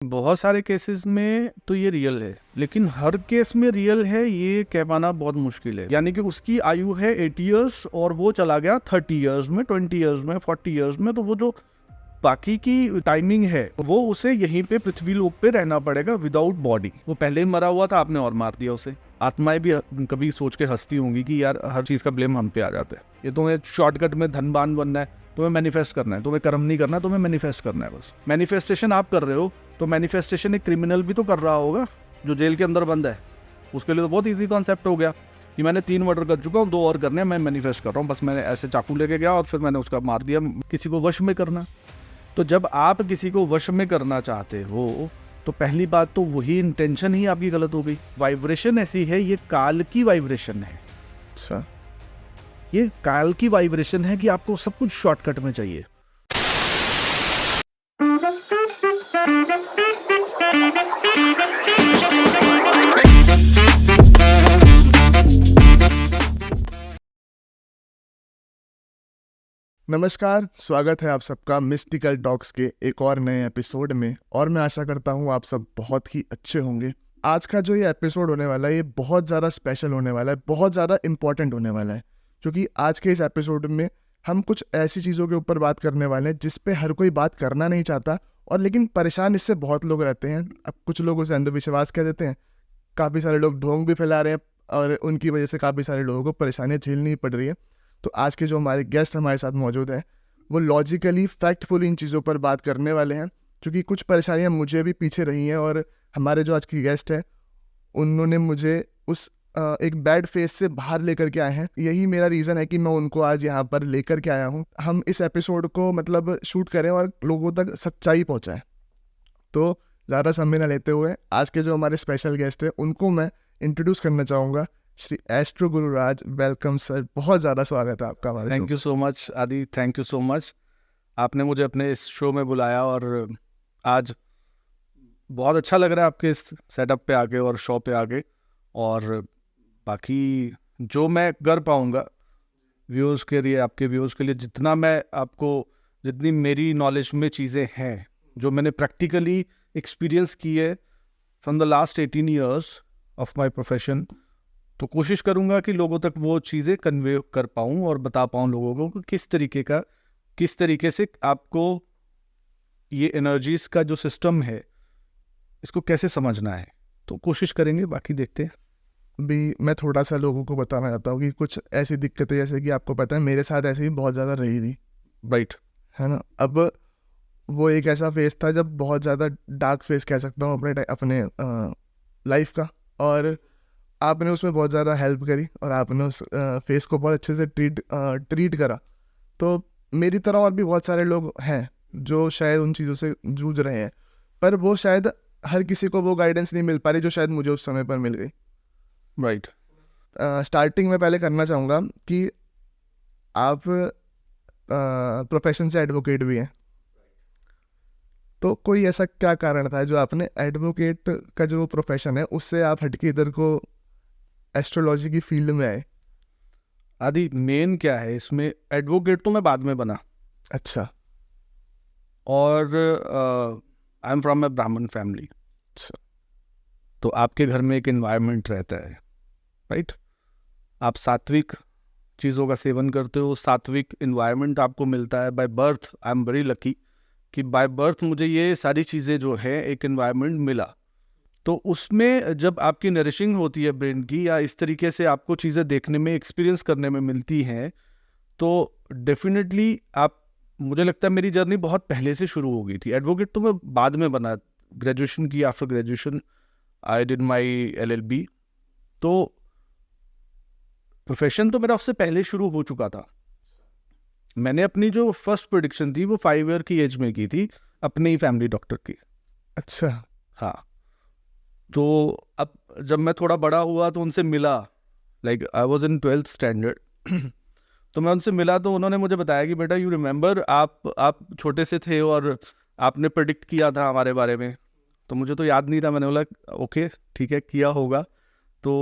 बहुत सारे केसेस में तो ये रियल है, लेकिन हर केस में रियल है ये कह पाना बहुत मुश्किल है। यानी कि उसकी आयु है 80 ईयर्स और वो चला गया 30 ईयर्स में, 20 ईयर्स में, 40 ईयर्स में, तो वो जो बाकी की टाइमिंग है वो उसे यहीं पे पृथ्वी लोक पे रहना पड़ेगा विदाउट बॉडी। वो पहले ही मरा हुआ था, आपने और मार दिया उसे। आत्माएं भी कभी सोच के हंसती होंगी कि यार हर चीज का ब्लेम हम पे आ जाता है। ये तुम्हें शॉर्टकट में धनवान बनना है, तुम्हें मैनिफेस्ट करना है, तुम्हें कर्म नहीं करना, तुम्हें मैनिफेस्ट करना है बस। मैनिफेस्टेशन आप कर रहे हो तो मैनिफेस्टेशन एक क्रिमिनल भी तो कर रहा होगा जो जेल के अंदर बंद है। उसके लिए तो बहुत इजी कॉन्सेप्ट हो गया कि मैंने 3 मर्डर कर चुका हूँ, 2 और करने हैं, मैं मैनिफेस्ट कर रहा हूँ। बस मैंने ऐसे चाकू लेके गया और फिर मैंने उसका मार दिया। किसी को वश में करना, तो जब आप किसी को वश में करना चाहते हो तो पहली बात तो वही इंटेंशन ही आपकी गलत हो गई। वाइब्रेशन ऐसी है, ये काल की वाइब्रेशन है। अच्छा, ये काल की वाइब्रेशन है कि आपको सब कुछ शॉर्टकट में चाहिए। नमस्कार, स्वागत है आप सबका मिस्टिकल टॉक्स के एक और नए एपिसोड में। और मैं आशा करता हूँ आप सब बहुत ही अच्छे होंगे। आज का जो ये एपिसोड होने वाला है ये बहुत ज़्यादा स्पेशल होने वाला है, बहुत ज़्यादा इम्पॉर्टेंट होने वाला है, क्योंकि आज के इस एपिसोड में हम कुछ ऐसी चीज़ों के ऊपर बात करने वाले हैं जिस पे हर कोई बात करना नहीं चाहता, और लेकिन परेशान इससे बहुत लोग रहते हैं। अब कुछ लोग उसे अंधविश्वास कह देते हैं, काफ़ी सारे लोग ढोंग भी फैला रहे हैं और उनकी वजह से काफ़ी सारे लोगों को परेशानियाँ झेलनी पड़ रही है। तो आज के जो हमारे गेस्ट हमारे साथ मौजूद हैं वो लॉजिकली फैक्टफुल इन चीज़ों पर बात करने वाले हैं, क्योंकि कुछ परेशानियां मुझे भी पीछे रही हैं। और हमारे जो आज की गेस्ट है उन्होंने मुझे उस एक बैड फेस से बाहर लेकर के आए हैं। यही मेरा रीज़न है कि मैं उनको आज यहाँ पर लेकर के आया हूँ। हम इस एपिसोड को मतलब शूट करें और लोगों तक सच्चाई पहुँचाएं। तो ज़्यादा समय न लेते हुए आज के जो हमारे स्पेशल गेस्ट हैं उनको मैं इंट्रोड्यूस करना चाहूँगा। Shri astro Gururaj, welcome sir, बहुत ज़्यादा स्वागत है आपका हमारे थैंक यू सो मच आदि, थैंक यू सो मच। आपने मुझे अपने इस शो में बुलाया और आज बहुत अच्छा लग रहा है आपके इस सेटअप पे आके और शो पे आके। और बाकी जो मैं कर पाऊँगा व्यूअर्स के लिए, आपके व्यूअर्स के लिए, जितना मैं आपको, जितनी मेरी नॉलेज में चीज़ें हैं जो मैंने प्रैक्टिकली एक्सपीरियंस की है from the last 18 years of my profession, तो कोशिश करूँगा कि लोगों तक वो चीज़ें कन्वे कर पाऊँ और बता पाऊँ लोगों को कि किस तरीके से आपको ये एनर्जीज का जो सिस्टम है इसको कैसे समझना है। तो कोशिश करेंगे, बाकी देखते हैं। भी मैं थोड़ा सा लोगों को बताना चाहता हूँ कि कुछ ऐसी दिक्कतें, जैसे कि आपको पता है मेरे साथ ऐसे ही बहुत ज़्यादा रही थी, राइट, है ना। अब वो एक ऐसा फेस था जब बहुत ज़्यादा डार्क फेस कह सकता हूँ अपने लाइफ का, और आपने उसमें बहुत ज़्यादा हेल्प करी और आपने उस फेस को बहुत अच्छे से ट्रीट करा। तो मेरी तरह और भी बहुत सारे लोग हैं जो शायद उन चीज़ों से जूझ रहे हैं, पर वो शायद हर किसी को वो गाइडेंस नहीं मिल पा रही जो शायद मुझे उस समय पर मिल गई। राइट। स्टार्टिंग में पहले करना चाहूँगा कि आप प्रोफेशन से एडवोकेट भी हैं, तो कोई ऐसा क्या कारण था जो आपने एडवोकेट का जो प्रोफेशन है उससे आप हटके इधर को एस्ट्रोलॉजी की फील्ड में आए? आदि मेन क्या है इसमें, एडवोकेट तो मैं बाद में बना, अच्छा। और आई एम फ्रॉम ए ब्राह्मण फैमिली। अच्छा। तो आपके घर में एक एनवायरनमेंट रहता है, राइट। आप सात्विक चीज़ों का सेवन करते हो, सात्विक एनवायरनमेंट आपको मिलता है by birth. I am very lucky कि बाय बर्थ मुझे ये सारी चीज़ें जो है एक एनवायरनमेंट मिला। तो उसमें जब आपकी नरिशिंग होती है ब्रेन की, या इस तरीके से आपको चीज़ें देखने में, एक्सपीरियंस करने में मिलती हैं, तो डेफिनेटली आप, मुझे लगता है मेरी जर्नी बहुत पहले से शुरू हो गई थी। एडवोकेट तो मैं बाद में बना, ग्रेजुएशन की, after graduation I did my LLB। तो प्रोफेशन तो मेरा उससे पहले शुरू हो चुका था। मैंने अपनी जो फर्स्ट प्रेडिक्शन थी वो 5 ईयर की एज में की थी, अपने ही फैमिली डॉक्टर की। अच्छा। हाँ। तो अब जब मैं थोड़ा बड़ा हुआ तो उनसे मिला, like I was in 12th standard. तो मैं उनसे मिला तो उन्होंने मुझे बताया कि बेटा यू रिमेंबर, आप छोटे से थे और आपने प्रेडिक्ट किया था हमारे बारे में। तो मुझे तो याद नहीं था, मैंने बोला ओके ठीक है, किया होगा। तो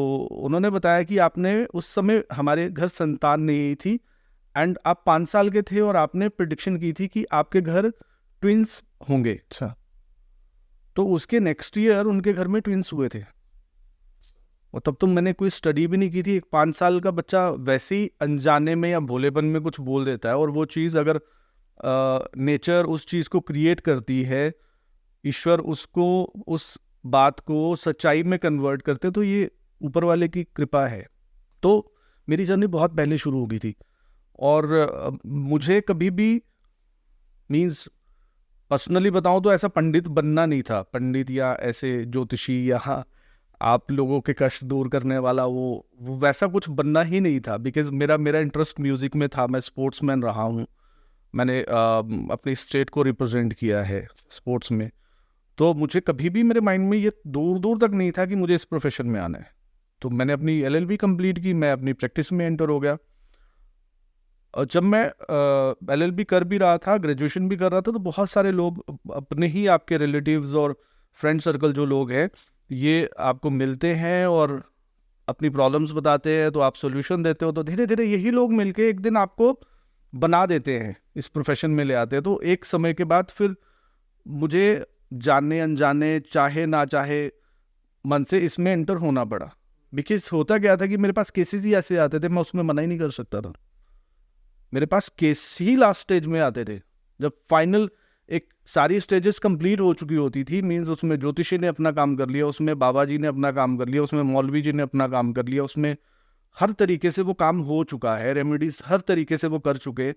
उन्होंने बताया कि आपने उस समय, हमारे घर संतान नहीं थी, एंड आप 5 साल के थे और आपने प्रिडिक्शन की थी कि आपके घर ट्विंस होंगे। अच्छा। तो उसके नेक्स्ट ईयर उनके घर में ट्विंस हुए थे, और तब तो मैंने कोई स्टडी भी नहीं की थी। एक 5 साल का बच्चा वैसे ही अनजाने में या भोलेपन में कुछ बोल देता है, और वो चीज़ अगर नेचर उस चीज़ को क्रिएट करती है, ईश्वर उसको उस बात को सच्चाई में कन्वर्ट करते, तो ये ऊपर वाले की कृपा है। तो मेरी जर्नी बहुत पहले शुरू हो गई थी, और मुझे कभी भी मीन्स पर्सनली बताऊं तो ऐसा पंडित बनना नहीं था, पंडित या ऐसे ज्योतिषी या आप लोगों के कष्ट दूर करने वाला, वो वैसा कुछ बनना ही नहीं था। बिकॉज मेरा इंटरेस्ट म्यूज़िक में था, मैं स्पोर्ट्समैन रहा हूँ, मैंने अपनी स्टेट को रिप्रेजेंट किया है स्पोर्ट्स में। तो मुझे कभी भी मेरे माइंड में ये दूर दूर तक नहीं था कि मुझे इस प्रोफेशन में आना है। तो मैंने अपनी LLB कंप्लीट की, मैं अपनी प्रैक्टिस में एंटर हो गया। और जब मैं LLB कर भी रहा था, ग्रेजुएशन भी कर रहा था, तो बहुत सारे लोग अपने ही आपके रिलेटिव्स और फ्रेंड सर्कल जो लोग हैं, ये आपको मिलते हैं और अपनी प्रॉब्लम्स बताते हैं, तो आप सोल्यूशन देते हो। तो धीरे धीरे यही लोग मिलके एक दिन आपको बना देते हैं, इस प्रोफेशन में ले आते हैं। तो एक समय के बाद फिर मुझे जाने अनजाने, चाहे ना चाहे, मन से इसमें एंटर होना पड़ा। बिकॉज होता क्या था कि मेरे पास केसेस ही ऐसे आते थे, मैं उसमें मना ही नहीं कर सकता था। मेरे पास केस ही लास्ट स्टेज में आते थे, जब फाइनल एक सारी स्टेजेस कंप्लीट हो चुकी होती थी। मींस उसमें ज्योतिषी ने अपना काम कर लिया, उसमें बाबा जी ने अपना काम कर लिया, उसमें मौलवी जी ने अपना काम कर लिया, उसमें हर तरीके से वो काम हो चुका है, रेमेडीज हर तरीके से वो कर चुके,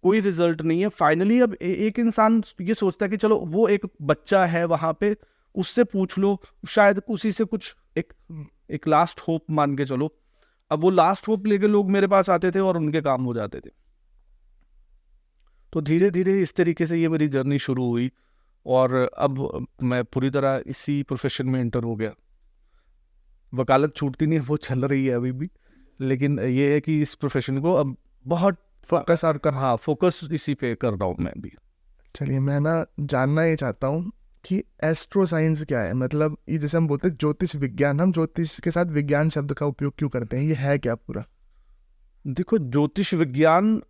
कोई रिजल्ट नहीं है। फाइनली अब एक इंसान ये सोचता है कि चलो वो एक बच्चा है वहां पे, उससे पूछ लो, शायद उसी से कुछ एक लास्ट होप मान के चलो। अब वो लास्ट होप लेके लोग मेरे पास आते थे और उनके काम हो जाते थे। तो धीरे धीरे इस तरीके से ये मेरी जर्नी शुरू हुई, और अब मैं पूरी तरह इसी प्रोफेशन में एंटर हो गया। वकालत छूटती नहीं है, वो चल रही है अभी भी, लेकिन ये है कि इस प्रोफेशन को अब बहुत फोकस आपका। हाँ, फोकस इसी पे कर रहा हूँ मैं भी। चलिए, मैं ना जानना ये चाहता हूँ कि एस्ट्रो साइंस क्या है। मतलब ये जैसे हम बोलते हैं ज्योतिष विज्ञान, हम ज्योतिष के साथ विज्ञान शब्द का उपयोग क्यों करते हैं, ये है क्या पूरा? देखो, ज्योतिष विज्ञान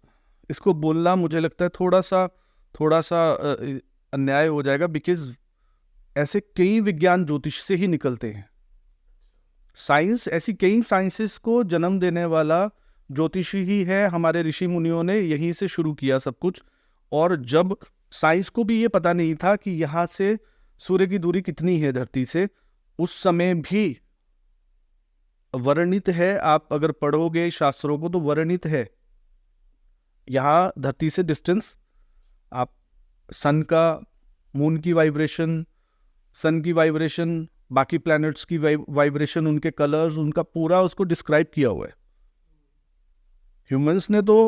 इसको बोलना मुझे लगता है थोड़ा सा अन्याय हो जाएगा, बिकॉज ऐसे कई विज्ञान ज्योतिष से ही निकलते हैं। साइंस, ऐसी कई साइंसेस को जन्म देने वाला ज्योतिष ही है। हमारे ऋषि मुनियों ने यहीं से शुरू किया सब कुछ। और जब साइंस को भी ये पता नहीं था कि यहाँ से सूर्य की दूरी कितनी है धरती से, उस समय भी वर्णित है, आप अगर पढ़ोगे शास्त्रों को तो वर्णित है, यहाँ धरती से डिस्टेंस, आप सन का, मून की वाइब्रेशन, सन की वाइब्रेशन, बाकी प्लैनेट्स की वाइब्रेशन, उनके कलर्स, उनका पूरा उसको डिस्क्राइब किया हुआ है। ह्यूमंस ने तो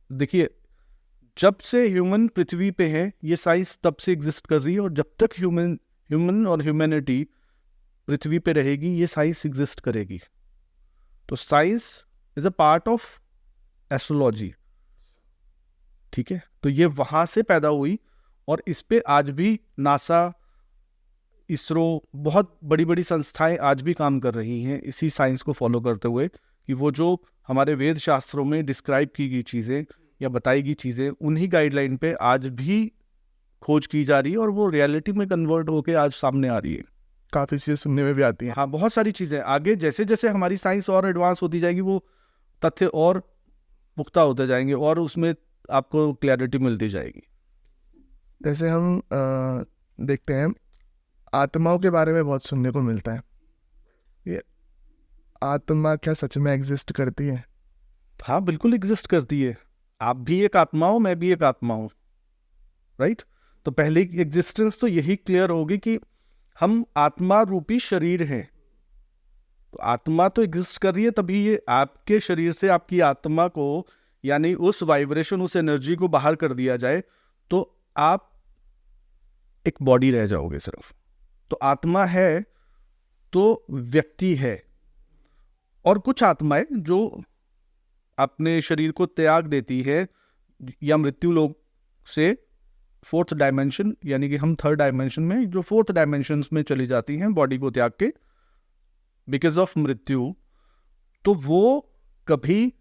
देखिए, जब से ह्यूमन पृथ्वी पे है, ये साइंस तब से एग्जिस्ट कर रही है, और जब तक ह्यूमन और ह्यूमैनिटी पृथ्वी पे रहेगी, ये साइंस एग्जिस्ट करेगी। तो science is a part of astrology, ठीक है। तो ये वहां से पैदा हुई, और इस पे आज भी नासा, इसरो, बहुत बड़ी बड़ी संस्थाएं आज भी काम कर रही हैं इसी साइंस को फॉलो करते हुए, कि वो जो हमारे वेद शास्त्रों में डिस्क्राइब की गई चीज़ें या बताई गई चीज़ें, उन्हीं गाइडलाइन पे आज भी खोज की जा रही है, और वो रियलिटी में कन्वर्ट होके आज सामने आ रही है। काफ़ी चीज़ें सुनने में भी आती हैं। हाँ, बहुत सारी चीज़ें आगे जैसे जैसे हमारी साइंस और एडवांस होती जाएगी, वो तथ्य और पुख्ता होते जाएंगे, और उसमें आपको क्लैरिटी मिलती जाएगी। जैसे हम देखते हैं, आत्माओं के बारे में बहुत सुनने को मिलता है। ये आत्मा क्या सच में एग्जिस्ट करती है? हाँ, बिल्कुल एग्जिस्ट करती है। आप भी एक आत्मा हो, मैं भी एक आत्मा हूँ, राइट। तो पहले की एग्जिस्टेंस तो यही क्लियर होगी कि हम आत्मा रूपी शरीर हैं। तो आत्मा तो एग्जिस्ट कर रही है, तभी ये आपके शरीर से आपकी आत्मा को, यानी उस वाइब्रेशन, उस एनर्जी को बाहर कर दिया जाए, तो आप एक बॉडी रह जाओगे सिर्फ। तो आत्मा है तो व्यक्ति है, और कुछ आत्माएं जो अपने शरीर को त्याग देती है या मृत्यु लोक से 4th डायमेंशन, यानी कि हम 3rd डायमेंशन में, जो 4th डायमेंशन में चली जाती हैं बॉडी को त्याग के बिकॉज ऑफ मृत्यु, तो वो कभी,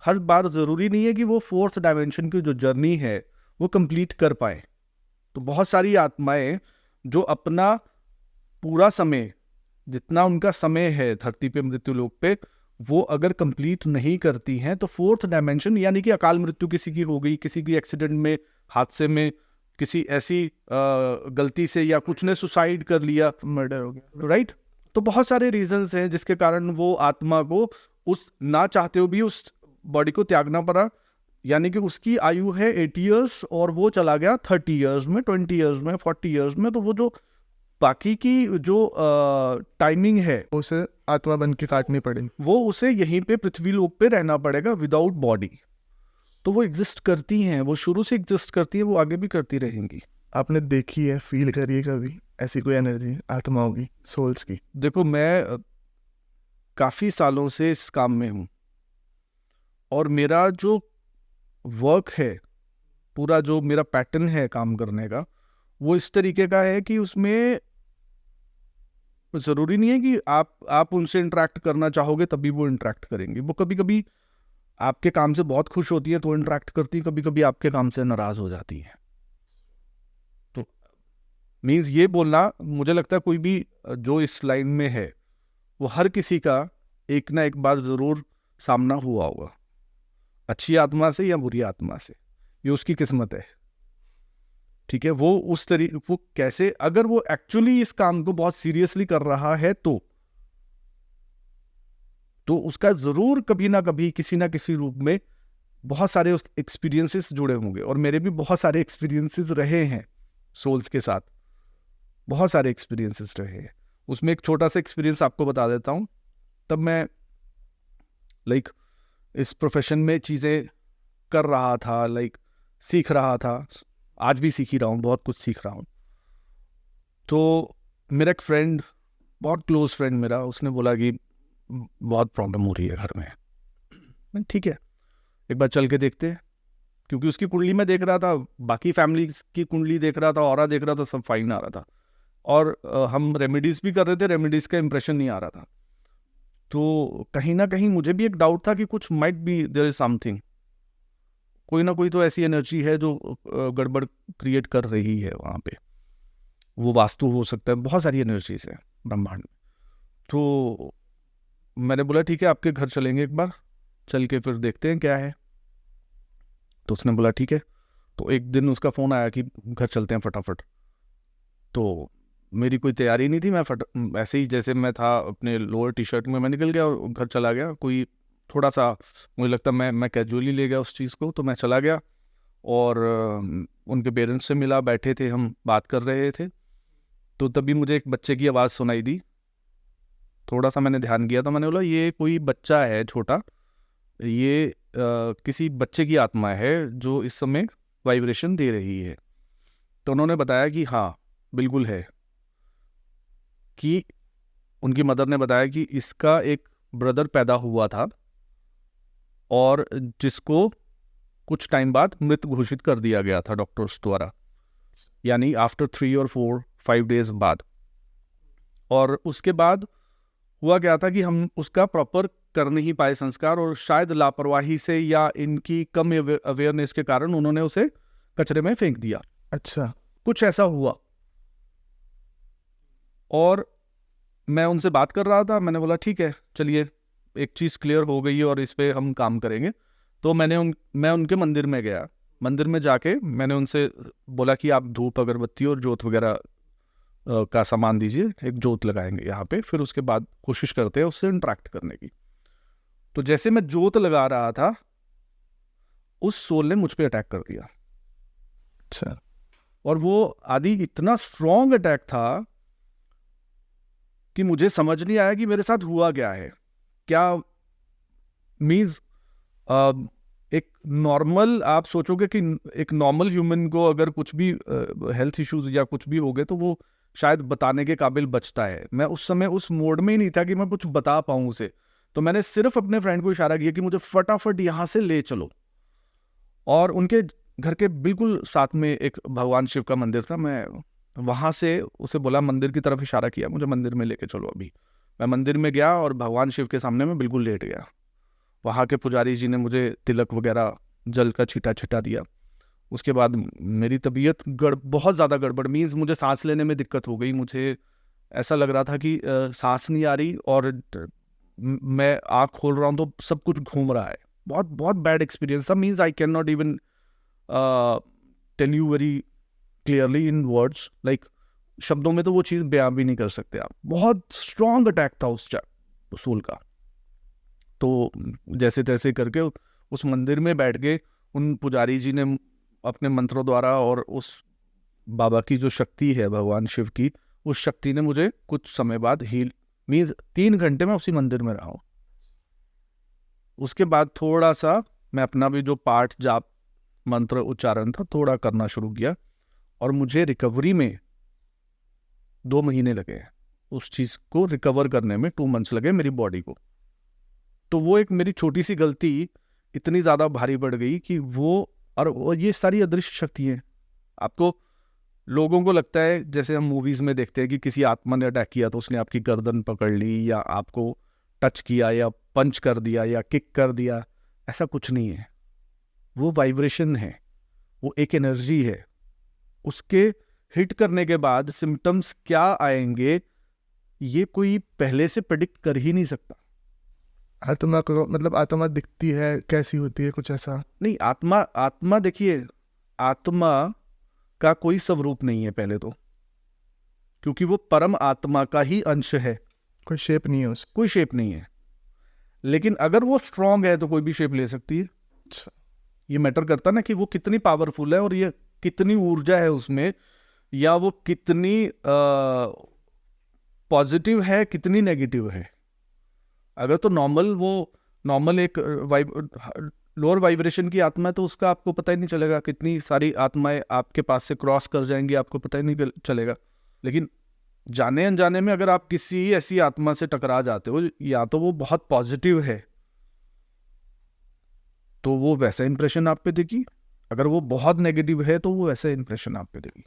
हर बार जरूरी नहीं है कि वो 4th डायमेंशन की जो जर्नी है वो कंप्लीट कर पाए। तो बहुत सारी आत्माएं जो अपना पूरा समय, जितना उनका समय है धरती पे मृत्यु लोक पे, वो अगर कंप्लीट नहीं करती हैं तो फोर्थ डायमेंशन, यानी कि अकाल मृत्यु किसी की हो गई, किसी की एक्सीडेंट में, हादसे में, किसी ऐसी गलती से, या कुछ ने सुसाइड कर लिया, मर्डर हो गया, राइट। तो बहुत सारे रीजंस हैं जिसके कारण वो आत्मा को उस ना चाहते हुए भी उस बॉडी को त्यागना पड़ा। यानी कि उसकी आयु है 80 ईयर्स और वो चला गया 30 ईयर्स में, 20 ईयर्स में, 40 ईयर्स में। तो वो जो बाकी की जो टाइमिंग है उसे आत्मा बन के काटनी पड़ेगी। वो उसे यहीं पे पृथ्वी लोक पे रहना पड़ेगा विदाउट बॉडी। तो वो एग्जिस्ट करती हैं, वो शुरू से एग्जिस्ट करती हैं, वो आगे भी करती रहेंगी। आपने देखी है, फील करी है कभी ऐसी कोई एनर्जी आत्माओं की, सोल्स की? देखो, मैं काफ़ी सालों से इस काम में हूँ और मेरा जो वर्क है, पूरा जो मेरा पैटर्न है काम करने का, वो इस तरीके का है कि उसमें ज़रूरी नहीं है कि आप उनसे इंटरेक्ट करना चाहोगे तभी वो इंटरेक्ट करेंगी। वो कभी कभी आपके काम से बहुत खुश होती है तो इंटरेक्ट करती है, कभी कभी आपके काम से नाराज़ हो जाती है। तो मीन्स ये बोलना, मुझे लगता है कोई भी जो इस लाइन में है वो हर किसी का एक ना एक बार ज़रूर सामना हुआ होगा, अच्छी आत्मा से या बुरी आत्मा से, ये उसकी किस्मत है। ठीक है, वो उस तरीके, वो कैसे, अगर वो एक्चुअली इस काम को बहुत सीरियसली कर रहा है तो उसका जरूर कभी ना कभी किसी ना किसी रूप में बहुत सारे एक्सपीरियंसेस जुड़े होंगे। और मेरे भी बहुत सारे एक्सपीरियंसेस रहे हैं सोल्स के साथ, बहुत सारे एक्सपीरियंसेस रहे हैं। उसमें एक छोटा सा एक्सपीरियंस आपको बता देता हूँ। तब मैं इस प्रोफेशन में चीज़ें कर रहा था, सीख रहा था, आज भी सीख ही रहा हूँ, बहुत कुछ सीख रहा हूँ। तो मेरा एक फ्रेंड, बहुत क्लोज फ्रेंड मेरा, उसने बोला कि बहुत प्रॉब्लम हो रही है घर में। ठीक है, एक बार चल के देखते हैं। क्योंकि उसकी कुंडली में देख रहा था, बाकी फैमिली की कुंडली देख रहा था, ऑरा देख रहा था, सब फाइन आ रहा था। और हम रेमेडीज भी कर रहे थे, रेमेडीज का इंप्रेशन नहीं आ रहा था। तो कहीं ना कहीं मुझे भी एक डाउट था कि कुछ might be there is something, कोई ना कोई तो ऐसी एनर्जी है जो गड़बड़ क्रिएट कर रही है वहाँ पे। वो वास्तु हो सकता है, बहुत सारी एनर्जीज है ब्रह्मांड में। तो मैंने बोला ठीक है, आपके घर चलेंगे, एक बार चल के फिर देखते हैं क्या है। तो उसने बोला ठीक है। तो एक दिन उसका फ़ोन आया कि घर चलते हैं फटाफट। तो मेरी कोई तैयारी नहीं थी, मैं ऐसे ही जैसे मैं था अपने लोअर टी शर्ट में मैं निकल गया और घर चला गया। कोई थोड़ा सा मुझे लगता मैं कैजुअली ले गया उस चीज़ को। तो मैं चला गया और उनके पेरेंट्स से मिला, बैठे थे, हम बात कर रहे थे। तो तभी मुझे एक बच्चे की आवाज़ सुनाई दी। थोड़ा सा मैंने ध्यान किया तो मैंने बोला ये कोई बच्चा है छोटा, ये किसी बच्चे की आत्मा है जो इस समय वाइब्रेशन दे रही है। तो उन्होंने बताया कि हाँ बिल्कुल है, कि उनकी मदर ने बताया कि इसका एक ब्रदर पैदा हुआ था और जिसको कुछ टाइम बाद मृत घोषित कर दिया गया था डॉक्टर्स द्वारा, यानी आफ्टर 3 और 4-5 डेज बाद। और उसके बाद हुआ क्या था कि हम उसका प्रॉपर कर नहीं पाए संस्कार, और शायद लापरवाही से या इनकी कम अवेयरनेस के कारण उन्होंने उसे कचरे में फेंक दिया। अच्छा, कुछ ऐसा हुआ। और मैं उनसे बात कर रहा था, मैंने बोला ठीक है चलिए, एक चीज़ क्लियर हो गई है और इस पे हम काम करेंगे। तो मैं उनके मंदिर में गया। मंदिर में जाके मैंने उनसे बोला कि आप धूप अगरबत्ती और जोत वगैरह का सामान दीजिए, एक जोत लगाएंगे यहाँ पे, फिर उसके बाद कोशिश करते हैं उससे इंटरेक्ट करने की। तो जैसे मैं जोत लगा रहा था, उस सोल ने मुझ पे अटैक कर दिया। अच्छा, और वो आदि इतना स्ट्रॉन्ग अटैक था कि मुझे समझ नहीं आया कि मेरे साथ हुआ क्या है। क्या मीन्स एक नॉर्मल, आप सोचोगे कि एक नॉर्मल ह्यूमन को अगर कुछ भी हेल्थ इश्यूज या कुछ भी हो गए तो वो शायद बताने के काबिल बचता है। मैं उस समय उस मोड में ही नहीं था कि मैं कुछ बता पाऊँ उसे। तो मैंने सिर्फ अपने फ्रेंड को इशारा किया कि मुझे फटाफट यहाँ से ले चलो। और उनके घर के बिल्कुल साथ में एक भगवान शिव का मंदिर था। मैं वहाँ से उसे बोला, मंदिर की तरफ इशारा किया, मुझे मंदिर में लेके चलो अभी। मैं मंदिर में गया और भगवान शिव के सामने मैं बिल्कुल लेट गया। वहाँ के पुजारी जी ने मुझे तिलक वगैरह जल का छींटा छिटा दिया। उसके बाद मेरी तबीयत बहुत ज़्यादा गड़बड़, मीन्स मुझे सांस लेने में दिक्कत हो गई, मुझे ऐसा लग रहा था कि सांस नहीं आ रही, और मैं आँख खोल रहा हूँ तो सब कुछ घूम रहा है। बहुत बहुत बैड एक्सपीरियंस था। Means I can not even tell you very clearly in words, like शब्दों में तो वो चीज़ बयां भी नहीं कर सकते आप। बहुत स्ट्रॉन्ग अटैक था उस उसूल का। तो जैसे तैसे करके उस मंदिर में बैठ के उन पुजारी जी ने अपने मंत्रों द्वारा, और उस बाबा की जो शक्ति है, भगवान शिव की, उस शक्ति ने मुझे कुछ समय बाद हील, मीन्स 3 घंटे में उसी मंदिर में रहा हूँ। उसके बाद थोड़ा सा मैं अपना भी जो पाठ जाप मंत्र उच्चारण था थोड़ा करना शुरू किया, और मुझे रिकवरी में 2 महीने लगे हैं। उस चीज़ को रिकवर करने में 2 मंथ्स लगे मेरी बॉडी को। तो वो एक मेरी छोटी सी गलती इतनी ज़्यादा भारी पड़ गई कि वो ये सारी अदृश्य शक्ति है। आपको, लोगों को लगता है, जैसे हम मूवीज़ में देखते हैं कि किसी आत्मा ने अटैक किया तो उसने आपकी गर्दन पकड़ ली, या आपको टच किया, या पंच कर दिया, या किक कर दिया। ऐसा कुछ नहीं है। वो वाइब्रेशन है, वो एक एनर्जी है। उसके हिट करने के बाद सिम्टम्स क्या आएंगे ये कोई पहले से प्रेडिक्ट कर ही नहीं सकता। आत्मा को मतलब आत्मा दिखती है, कैसी होती है, कुछ ऐसा? नहीं, आत्मा देखिए, आत्मा का कोई स्वरूप नहीं है पहले तो, क्योंकि वो परम आत्मा का ही अंश है। कोई शेप नहीं है उसकी। कोई शेप नहीं है। लेकिन अगर वो स्ट्रांग है तो कोई भी शेप ले सकती है। अच्छा। ये मैटर करता ना कि वो कितनी पावरफुल है, और ये कितनी ऊर्जा है उसमें, या वो कितनी पॉजिटिव है, कितनी नेगेटिव है। अगर तो नॉर्मल एक लोअर वाइब्रेशन की आत्मा है तो उसका आपको पता ही नहीं चलेगा। कितनी सारी आत्माएं आपके पास से क्रॉस कर जाएंगी, आपको पता ही नहीं चलेगा। लेकिन जाने अनजाने में अगर आप किसी ऐसी आत्मा से टकरा जाते हो, या तो वो बहुत पॉजिटिव है तो वो वैसा इंप्रेशन आप पे देगी, अगर वो बहुत नेगेटिव है तो वो वैसा इंप्रेशन आप पे देगी।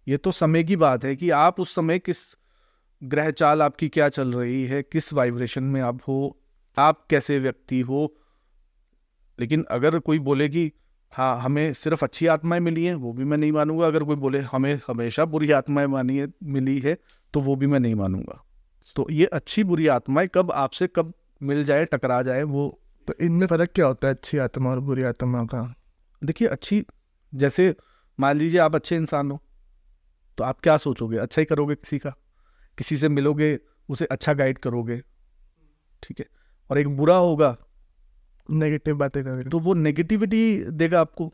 ये तो समय की बात है कि आप उस समय किस ग्रह चाल आपकी क्या चल रही है, किस वाइब्रेशन में आप हो, आप कैसे व्यक्ति हो। लेकिन अगर कोई बोले कि हाँ हमें सिर्फ अच्छी आत्माएं मिली हैं, वो भी मैं नहीं मानूंगा। अगर कोई बोले हमें हमेशा बुरी आत्माएं मिली है, तो वो भी मैं नहीं मानूंगा। तो ये अच्छी बुरी आत्माएं कब आपसे कब मिल जाए, टकरा जाए, वो तो इनमें फ़र्क क्या होता है अच्छी आत्मा और बुरी आत्मा का? देखिए, अच्छी, जैसे मान लीजिए आप अच्छे इंसान हो तो आप क्या सोचोगे, अच्छा ही करोगे। किसी से मिलोगे, उसे अच्छा गाइड करोगे, ठीक है। और एक बुरा होगा, नेगेटिव बातें करें तो वो नेगेटिविटी देगा आपको।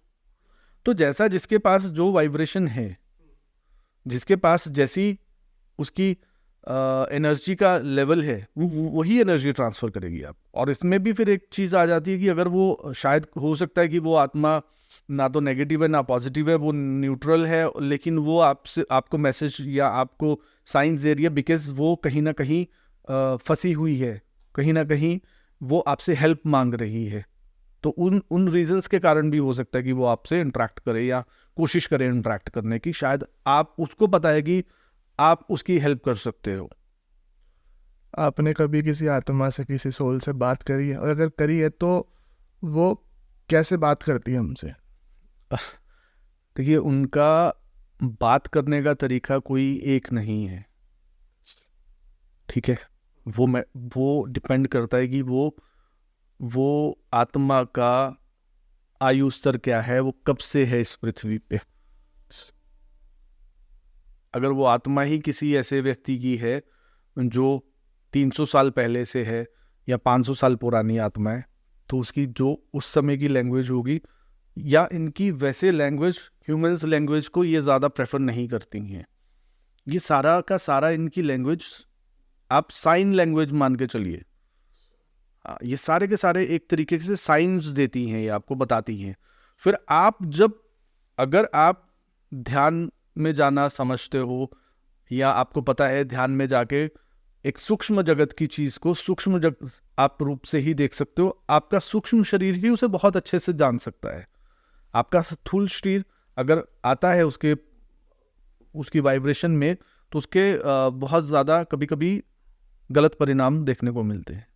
तो जैसा जिसके पास जो वाइब्रेशन है, जिसके पास जैसी उसकी एनर्जी का लेवल है, वही एनर्जी ट्रांसफर करेगी आप। और इसमें भी फिर एक चीज़ आ जाती है कि अगर वो, शायद हो सकता है कि वो आत्मा ना तो नेगेटिव है ना पॉजिटिव है, वो न्यूट्रल है, लेकिन वो आपको मैसेज या आपको साइंस दे रही है, बिकॉज वो कहीं ना कहीं फंसी हुई है, कहीं ना कहीं वो आपसे हेल्प मांग रही है। तो उन रीजंस के कारण भी हो सकता है कि वो आपसे इंटरेक्ट करे या कोशिश करे इंटरेक्ट करने की। शायद आप उसको पता है कि आप उसकी हेल्प कर सकते हो। आपने कभी किसी आत्मा से, किसी सोल से बात करी है? और अगर करी है तो वो कैसे बात करती है हमसे? देखिए, उनका बात करने का तरीका कोई एक नहीं है, ठीक है। वो डिपेंड करता है कि वो आत्मा का आयु स्तर क्या है, वो कब से है इस पृथ्वी पे। अगर वो आत्मा ही किसी ऐसे व्यक्ति की है जो 300 साल पहले से है, या 500 साल पुरानी आत्मा है, तो उसकी जो उस समय की लैंग्वेज होगी, या इनकी वैसे लैंग्वेज, ह्यूमंस लैंग्वेज को ये ज़्यादा प्रेफर नहीं करती हैं। ये सारा का सारा इनकी लैंग्वेज आप साइन लैंग्वेज मान के चलिए। ये सारे के सारे एक तरीके से साइंस देती हैं, ये आपको बताती हैं। फिर अगर आप ध्यान में जाना समझते हो, या आपको पता है ध्यान में जाके एक सूक्ष्म जगत की चीज़ को सूक्ष्म आप रूप से ही देख सकते हो। आपका सूक्ष्म शरीर ही उसे बहुत अच्छे से जान सकता है। आपका स्थूल शरीर अगर आता है उसकी वाइब्रेशन में, तो उसके बहुत ज़्यादा कभी कभी गलत परिणाम देखने को मिलते हैं।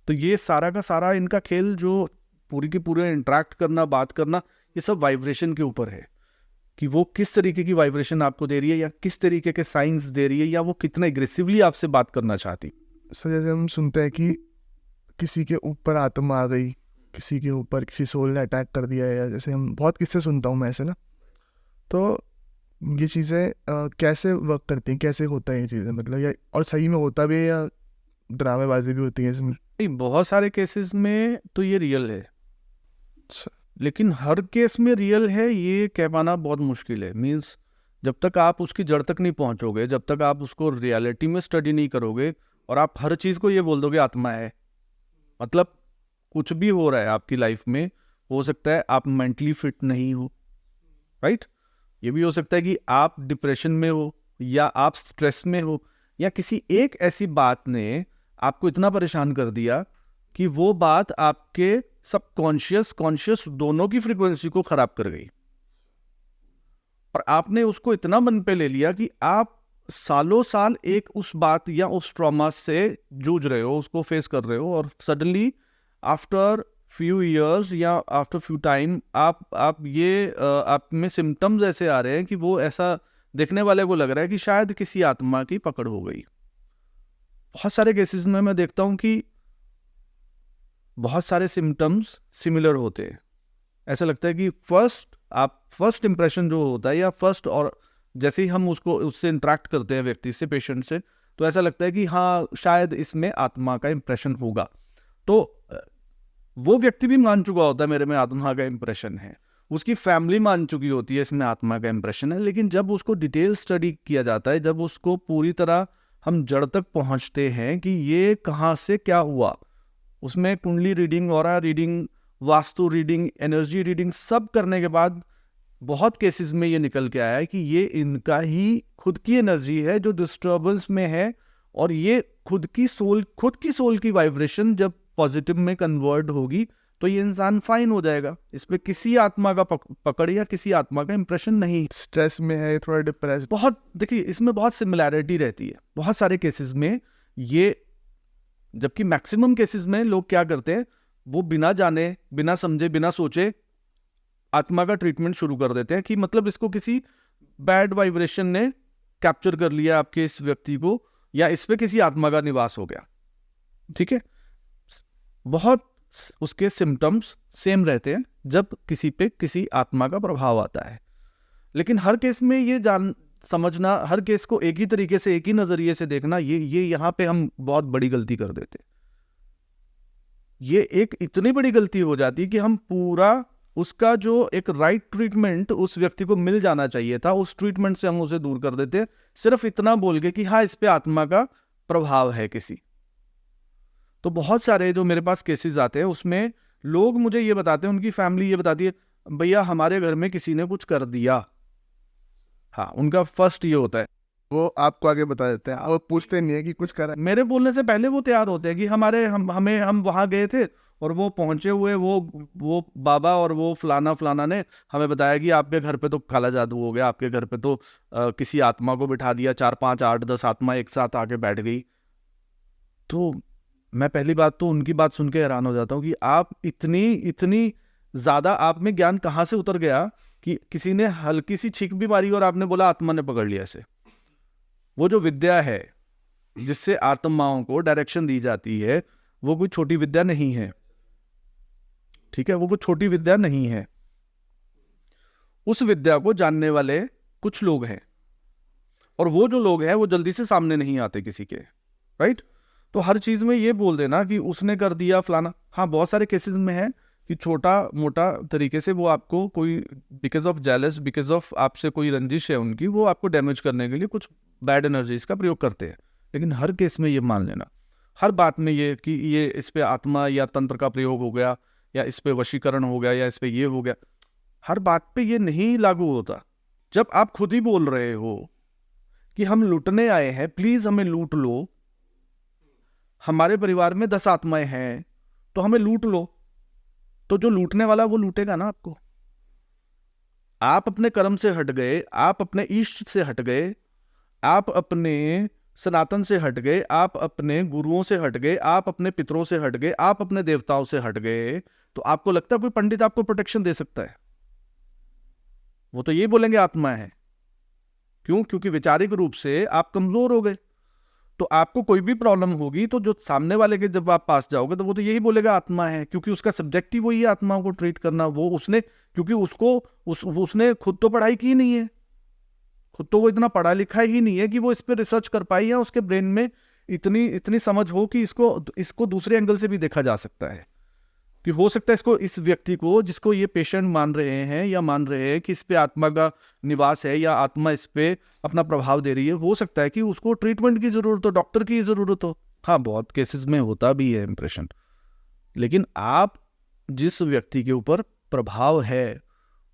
तो ये सारा का सारा इनका खेल, जो पूरी की पूरे इंटरेक्ट करना, बात करना, ये सब वाइब्रेशन के ऊपर है। कि वो किस तरीके की वाइब्रेशन आपको दे रही है, या किस तरीके के साइंस दे रही है, या वो कितना एग्रेसिवली आपसे बात करना चाहती। सर जैसे हम सुनते हैं कि किसी के ऊपर आत्मा आ गई, किसी के ऊपर किसी सोल ने अटैक कर दिया है, या जैसे हम बहुत किस्से सुनता हूँ मैं ऐसे ना, तो ये चीज़ें कैसे वर्क करती हैं, कैसे होता है ये चीज़ें, मतलब या और सही में होता भी है या ड्रामेबाजी भी होती है इसमें? नहीं, बहुत सारे केसेस में तो ये रियल है, अच्छा, लेकिन हर केस में रियल है ये कह पाना बहुत मुश्किल है। मीन्स जब तक आप उसकी जड़ तक नहीं पहुंचोगे, जब तक आप उसको रियलिटी में स्टडी नहीं करोगे, और आप हर चीज़ को ये बोल दोगे आत्मा है, मतलब कुछ भी हो रहा है आपकी लाइफ में, हो सकता है आप मेंटली फिट नहीं हो, राइट। ये भी हो सकता है कि आप डिप्रेशन में हो, या आप स्ट्रेस में हो, या किसी एक ऐसी बात ने आपको इतना परेशान कर दिया कि वो बात आपके सबकॉन्शियस कॉन्शियस दोनों की फ्रीक्वेंसी को खराब कर गई, और आपने उसको इतना मन पे ले लिया कि आप सालों साल एक उस बात या उस ट्रॉमा से जूझ रहे हो, उसको फेस कर रहे हो, और सडनली आफ्टर फ्यू इयर्स या आफ्टर फ्यू टाइम आप ये आप में सिम्टम्स ऐसे आ रहे हैं कि वो ऐसा देखने वाले को लग रहा है कि शायद किसी आत्मा की पकड़ हो गई। बहुत सारे केसेस में मैं देखता हूं कि बहुत सारे सिम्टम्स सिमिलर होते हैं। ऐसा लगता है कि फर्स्ट इंप्रेशन जो होता है, या फर्स्ट, और जैसे ही हम उससे इंटरेक्ट करते हैं व्यक्ति से, पेशेंट से, तो ऐसा लगता है कि हाँ शायद इसमें आत्मा का इंप्रेशन होगा। तो वो व्यक्ति भी मान चुका होता है मेरे में आत्मा का इंप्रेशन है, उसकी फैमिली मान चुकी होती है इसमें आत्मा का इंप्रेशन है, लेकिन जब उसको डिटेल स्टडी किया जाता है, जब उसको पूरी तरह हम जड़ तक पहुंचते हैं कि ये कहाँ से क्या हुआ, उसमें कुंडली reading, aura reading, vastu reading, energy reading सब करने के बाद बहुत केसेस में ये निकल के आया है कि ये इनका ही खुद की एनर्जी है जो डिस्टर्बेंस में है, और ये खुद की सोल की वाइब्रेशन जब पॉजिटिव में कन्वर्ट होगी तो ये इंसान फाइन हो जाएगा। इसमें किसी आत्मा का पकड़ या किसी आत्मा का इंप्रेशन नहीं। स्ट्रेस में है, थोड़ा डिप्रेस, बहुत देखिए इसमें बहुत सिमिलैरिटी रहती है बहुत सारे केसेस में ये, जबकि मैक्सिमम केसेस में लोग क्या करते हैं, वो बिना जाने, बिना समझे, बिना सोचे आत्मा का ट्रीटमेंट शुरू कर देते हैं कि मतलब इसको किसी बैड वाइब्रेशन ने कैप्चर कर लिया आपके इस व्यक्ति को, या इस पे किसी आत्मा का निवास हो गया। ठीक है, बहुत उसके सिम्टम्स सेम रहते हैं जब किसी पे किसी आत्मा का प्रभाव आता है, लेकिन हर केस में ये समझना, हर केस को एक ही तरीके से, एक ही नजरिए से देखना, ये यहाँ पे हम बहुत बड़ी गलती कर देते। ये एक इतनी बड़ी गलती हो जाती है कि हम पूरा उसका जो एक राइट ट्रीटमेंट उस व्यक्ति को मिल जाना चाहिए था, उस ट्रीटमेंट से हम उसे दूर कर देते, सिर्फ इतना बोल के कि हाँ इस पे आत्मा का प्रभाव है किसी। तो बहुत सारे जो मेरे पास केसेस आते हैं उसमें लोग मुझे ये बताते हैं, उनकी फैमिली ये बताती है भैया हमारे घर में किसी ने कुछ कर दिया। हाँ, उनका फर्स्ट ये होता है, वो आपको आगे बता देते हैं, वो पूछते नहीं है कि कुछ करा। मेरे बोलने से पहले वो तैयार होते हैं कि हम वहां गए थे और वो पहुंचे हुए वो बाबा और वो फलाना ने हमें बताया कि आपके घर पे तो काला जादू हो गया, आपके घर पे तो किसी आत्मा को बिठा दिया, 4 5 8 10 आत्मा एक साथ आके बैठ गई। तो मैं पहली बात तो उनकी बात सुन के हैरान हो जाता हूँ कि आप इतनी ज्यादा आप में ज्ञान कहाँ से उतर गया कि किसी ने हल्की सी छींक भी मारी और आपने बोला आत्मा ने पकड़ लिया ऐसे। वो जो विद्या है जिससे आत्माओं को डायरेक्शन दी जाती है वो कोई छोटी विद्या नहीं है। ठीक है, वो कोई छोटी विद्या नहीं है। उस विद्या को जानने वाले कुछ लोग हैं, और वो जो लोग हैं वो जल्दी से सामने नहीं आते किसी के, राइट। तो हर चीज में ये बोल देना कि उसने कर दिया फलाना। हाँ, बहुत सारे केसेस में है कि छोटा मोटा तरीके से वो आपको कोई because of jealous, because of आपसे कोई रंजिश है उनकी, वो आपको डैमेज करने के लिए कुछ बैड एनर्जीज का प्रयोग करते हैं। लेकिन हर केस में ये मान लेना, हर बात में ये कि ये इस पे आत्मा या तंत्र का प्रयोग हो गया, या इस पे वशीकरण हो गया, या इस पे ये हो गया, हर बात पे ये नहीं लागू होता। जब आप खुद ही बोल रहे हो कि हम लूटने आए हैं, प्लीज हमें लूट लो, हमारे परिवार में 10 आत्माएं हैं तो हमें लूट लो, तो जो लूटने वाला वो लूटेगा ना आपको। आप अपने कर्म से हट गए, आप अपने इष्ट से हट गए, आप अपने सनातन से हट गए, आप अपने गुरुओं से हट गए, आप अपने पितरों से हट गए, आप अपने देवताओं से हट गए, तो आपको लगता है कोई पंडित आपको प्रोटेक्शन दे सकता है? वो तो यही बोलेंगे आत्मा है। क्यों? क्योंकि वैचारिक रूप से आप कमजोर हो गए। तो आपको कोई भी प्रॉब्लम होगी तो जो सामने वाले के जब आप पास जाओगे तो वो तो यही बोलेगा आत्मा है, क्योंकि उसका सब्जेक्ट ही वही है आत्मा को ट्रीट करना। वो उसने, क्योंकि उसने खुद तो पढ़ाई की नहीं है, खुद तो वो इतना पढ़ा लिखा ही नहीं है कि वो इस पर रिसर्च कर पाई या उसके ब्रेन में इतनी इतनी समझ हो कि इसको दूसरे एंगल से भी देखा जा सकता है, कि हो सकता है इसको, इस व्यक्ति को जिसको ये पेशेंट मान रहे हैं या मान रहे हैं कि इस पे आत्मा का निवास है या आत्मा इस पे अपना प्रभाव दे रही है, हो सकता है कि उसको ट्रीटमेंट की जरूरत हो, डॉक्टर की जरूरत हो। हाँ, बहुत केसेस में होता भी है इंप्रेशन। लेकिन आप जिस व्यक्ति के ऊपर प्रभाव है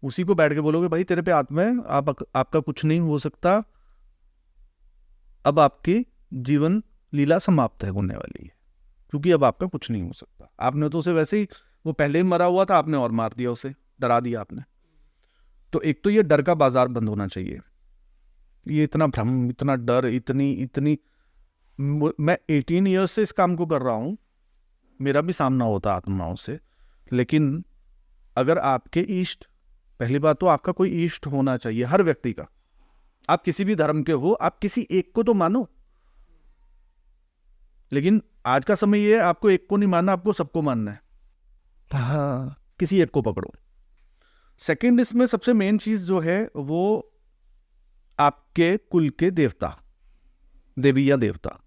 उसी को बैठ के बोलोगे भाई तेरे पे आत्मा है, आपका कुछ नहीं हो सकता, अब आपकी जीवन लीला समाप्त है होने वाली है, क्योंकि अब आपका कुछ नहीं हो सकता। आपने तो उसे वैसे ही, वो पहले ही मरा हुआ था, आपने और मार दिया, उसे डरा दिया आपने। तो एक तो ये डर का बाजार बंद होना चाहिए। ये इतना भ्रम, इतना डर, इतनी इतनी मैं 18 ईयर्स से इस काम को कर रहा हूं, मेरा भी सामना होता आत्माओं से। लेकिन अगर आपके इष्ट, पहली बात तो आपका कोई इष्ट होना चाहिए हर व्यक्ति का। आप किसी भी धर्म के हो, आप किसी एक को तो मानो। लेकिन आज का समय ये है, आपको एक को नहीं मानना, आपको सबको मानना है। हाँ, किसी एक को पकड़ो। सेकंड, इसमें सबसे मेन चीज जो है वो आपके कुल के देवता, देवी या देवता,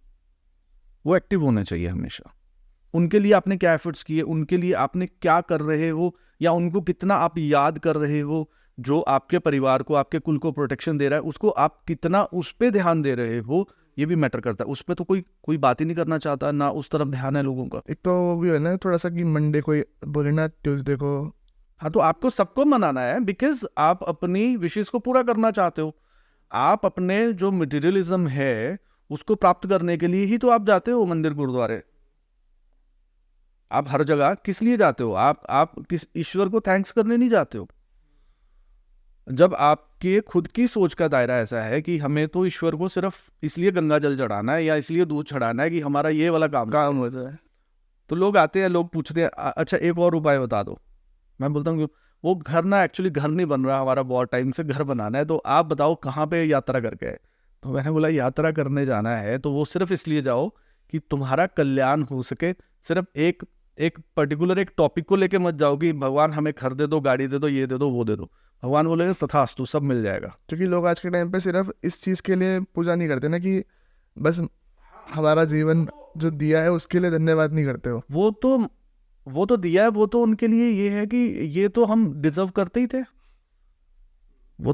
वो एक्टिव होने चाहिए हमेशा। उनके लिए आपने क्या एफर्ट्स किए, उनके लिए आपने क्या कर रहे हो, या उनको कितना आप याद कर रहे हो। जो आपके परिवार को, आपके कुल को प्रोटेक्शन दे रहा है, उसको आप कितना उस पर ध्यान दे रहे हो, ये भी मैटर करता है। उस पर तो कोई बात ही नहीं करना चाहता, ना उस तरफ ध्यान है लोगों का। एक तो वो भी है ना थोड़ा सा कि मंडे को बोले ना ट्यूसडे को। हाँ, तो आपको सबको मनाना है, बिकॉज आप अपनी विशेष को पूरा करना चाहते हो। आप अपने जो मटेरियलिज्म है उसको प्राप्त करने के लिए ही तो आप जाते हो मंदिर गुरुद्वारे। आप हर जगह किस लिए जाते हो? आप किस ईश्वर को थैंक्स करने नहीं जाते हो। जब आपके खुद की सोच का दायरा ऐसा है कि हमें तो ईश्वर को सिर्फ इसलिए गंगा जल चढ़ाना है या इसलिए दूध चढ़ाना है कि हमारा ये वाला काम हो जाए, तो लोग आते हैं, लोग पूछते हैं अच्छा एक और उपाय बता दो। मैं बोलता हूँ वो घर ना, एक्चुअली घर नहीं बन रहा, हमारा बहुत टाइम से घर बनाना है, तो आप बताओ कहाँ पे यात्रा करके आए। तो मैंने बोला यात्रा करने जाना है तो वो सिर्फ इसलिए जाओ कि तुम्हारा कल्याण हो सके। सिर्फ एक एक पर्टिकुलर एक टॉपिक को लेके मत जाओ कि भगवान हमें घर दे दो, गाड़ी दे दो, ये दे दो, वो दे दो। भगवान बोलेंगे तथास्तु, सब मिल जाएगा। क्योंकि लोग आज के टाइम पे सिर्फ इस चीज़ के लिए पूजा नहीं करते ना, कि बस हमारा जीवन जो दिया है उसके लिए धन्यवाद नहीं करते हो। वो तो दिया है, वो तो उनके लिए ये है कि ये तो हम डिजर्व करते ही थे। वो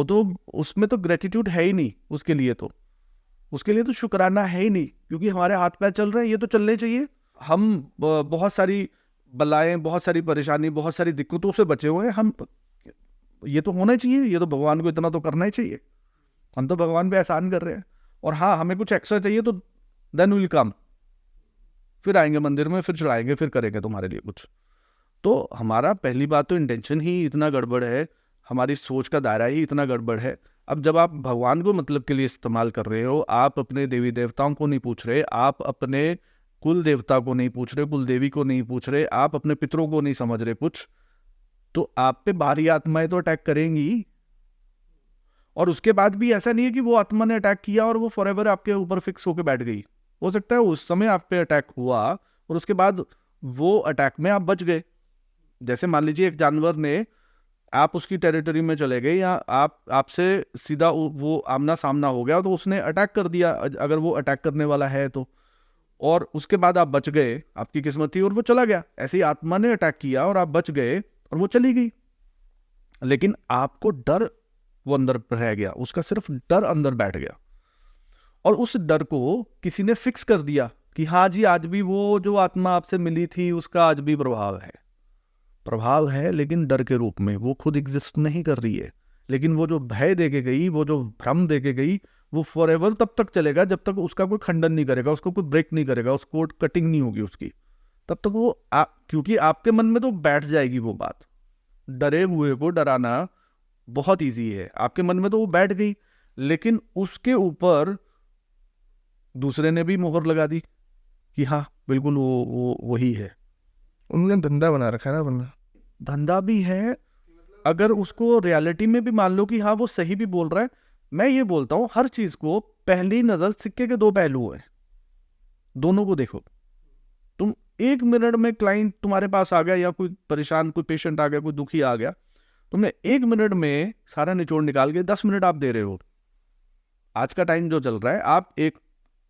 तो उसमें तो ग्रेटिट्यूड है ही नहीं उसके लिए तो शुक्राना है ही नहीं, क्योंकि हमारे हाथ पैर चल रहे हैं, ये तो चलने चाहिए। हम बहुत सारी बलाएं, बहुत सारी परेशानी, बहुत सारी दिक्कतों से बचे हुए हैं हम। ये तो होना चाहिए, ये तो भगवान को इतना तो करना ही चाहिए। हम तो भगवान पे एहसान कर रहे हैं। और हाँ, हमें कुछ एक्स्ट्रा चाहिए तो देन विल कम, फिर आएंगे मंदिर में, फिर चढ़ाएंगे, फिर करेंगे तुम्हारे लिए कुछ। तो हमारा पहली बात तो इंटेंशन ही इतना गड़बड़ है, हमारी सोच का दायरा ही इतना गड़बड़ है। अब जब आप भगवान को मतलब के लिए इस्तेमाल कर रहे हो, आप अपने देवी देवताओं को नहीं पूछ रहे, आप अपने कुल देवता को नहीं पूछ रहे, कुल देवी को नहीं पूछ रहे, आप अपने पितरों को नहीं समझ रहे कुछ, तो आप पे बाहरी आत्माएं तो अटैक करेंगी। और उसके बाद भी ऐसा नहीं है कि वो आत्मा ने अटैक किया और वो फॉरएवर आपके ऊपर फिक्स होकर बैठ गई। हो सकता है उस समय आप पे अटैक हुआ और उसके बाद वो अटैक में आप बच गए। जैसे मान लीजिए एक जानवर ने, आप उसकी टेरिटरी में चले गए या आपसे सीधा वो आमना सामना हो गया, तो उसने अटैक कर दिया, अगर वो अटैक करने वाला है तो, और उसके बाद आप बच गए, आपकी किस्मत थी, और वो चला गया। ऐसे ही आत्मा ने अटैक किया और आप बच गए और वो चली गई। लेकिन आपको डर वो अंदर रह गया, उसका सिर्फ डर अंदर बैठ गया, और उस डर को किसी ने फिक्स कर दिया कि हाँ जी, आज भी वो जो आत्मा आपसे मिली थी उसका आज भी प्रभाव है, लेकिन डर के रूप में। वो खुद एग्जिस्ट नहीं कर रही है, लेकिन वो जो भय देके गई, वो जो भ्रम देके गई, वो फॉरएवर तब तक चलेगा जब तक उसका कोई खंडन नहीं करेगा, उसको कोई ब्रेक नहीं करेगा, उसको कटिंग नहीं होगी उसकी, तब तक वो क्योंकि आपके मन में तो बैठ जाएगी वो बात। डरे हुए को डराना बहुत ईजी है, आपके मन में तो वो बैठ गई, लेकिन उसके ऊपर दूसरे ने भी मोहर लगा दी कि हाँ बिल्कुल वो वही है। उन्होंने धंधा बना रखा है ना, वरना धंधा भी है, अगर उसको रियलिटी में भी मान लो कि हाँ वो सही भी बोल रहा है, मैं ये बोलता हूँ हर चीज को पहली नजर सिक्के के दो पहलू हैं, दोनों को देखो। तुम 1 मिनट में क्लाइंट तुम्हारे पास आ गया या कोई परेशान, कोई पेशेंट आ गया, कोई दुखी आ गया, तुमने 1 मिनट में सारा निचोड़ निकाल के 10 मिनट आप दे रहे हो। आज का टाइम जो चल रहा है, आप एक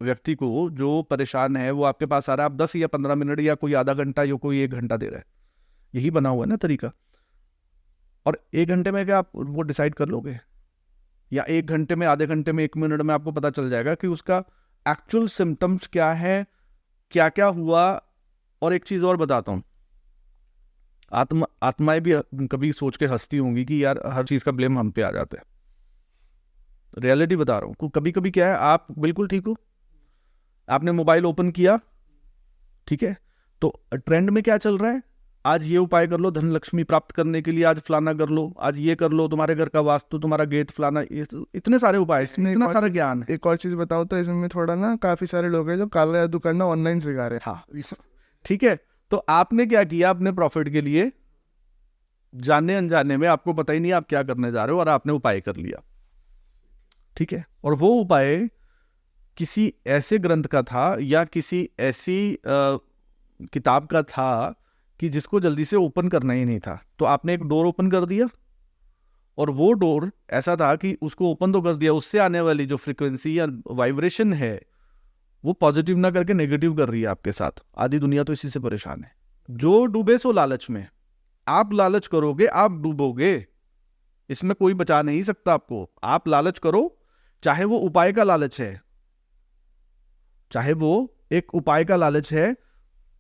व्यक्ति को जो परेशान है वो आपके पास आ रहा है, आप 10 या 15 मिनट या कोई आधा घंटा या कोई 1 घंटा दे रहा है, यही बना हुआ है ना तरीका। और 1 घंटे में क्या आप वो डिसाइड कर लोगे? या 1 घंटे में, आधे घंटे में, 1 मिनट में आपको पता चल जाएगा कि उसका एक्चुअल सिम्टम्स क्या है, क्या क्या हुआ। और एक चीज और बताता हूं, आत्माएं भी कभी सोच के हंसती होंगी कि यार हर चीज का ब्लेम हम पे आ जाता है। रियलिटी बता रहा हूं, कभी कभी क्या है, आप बिल्कुल ठीक हो, आपने मोबाइल ओपन किया, ठीक है, तो ट्रेंड में क्या चल रहा है, आज ये उपाय कर लो धन लक्ष्मी प्राप्त करने के लिए, आज फलाना कर लो, आज ये कर लो, तुम्हारे घर का वास्तु, तुम्हारा गेट फलाना, इतने सारे उपाय, इसमें इतना सारा ज्ञान है। एक और चीज बताओ तो इसमें थोड़ा ना काफी सारे लोग हैं जो काला जादू करना ऑनलाइन सिखा रहे हैं। हाँ ठीक है, तो आपने क्या किया अपने प्रॉफिट के लिए, जाने अनजाने में आपको पता ही नहीं आप क्या करने जा रहे हो, और आपने उपाय कर लिया, ठीक है। और वो उपाय किसी ऐसे ग्रंथ का था या किसी ऐसी किताब का था कि जिसको जल्दी से ओपन करना ही नहीं था, तो आपने एक डोर ओपन कर दिया, और वो डोर ऐसा था कि उसको ओपन तो कर दिया, उससे आने वाली जो फ्रीक्वेंसी या वाइब्रेशन है वो पॉजिटिव ना करके नेगेटिव कर रही है आपके साथ। आधी दुनिया तो इसी से परेशान है। जो डूबे सो लालच में, आप लालच करोगे आप डूबोगे, इसमें कोई बचा नहीं सकता आपको। आप लालच करो, चाहे वो उपाय का लालच है, चाहे वो एक उपाय का लालच है,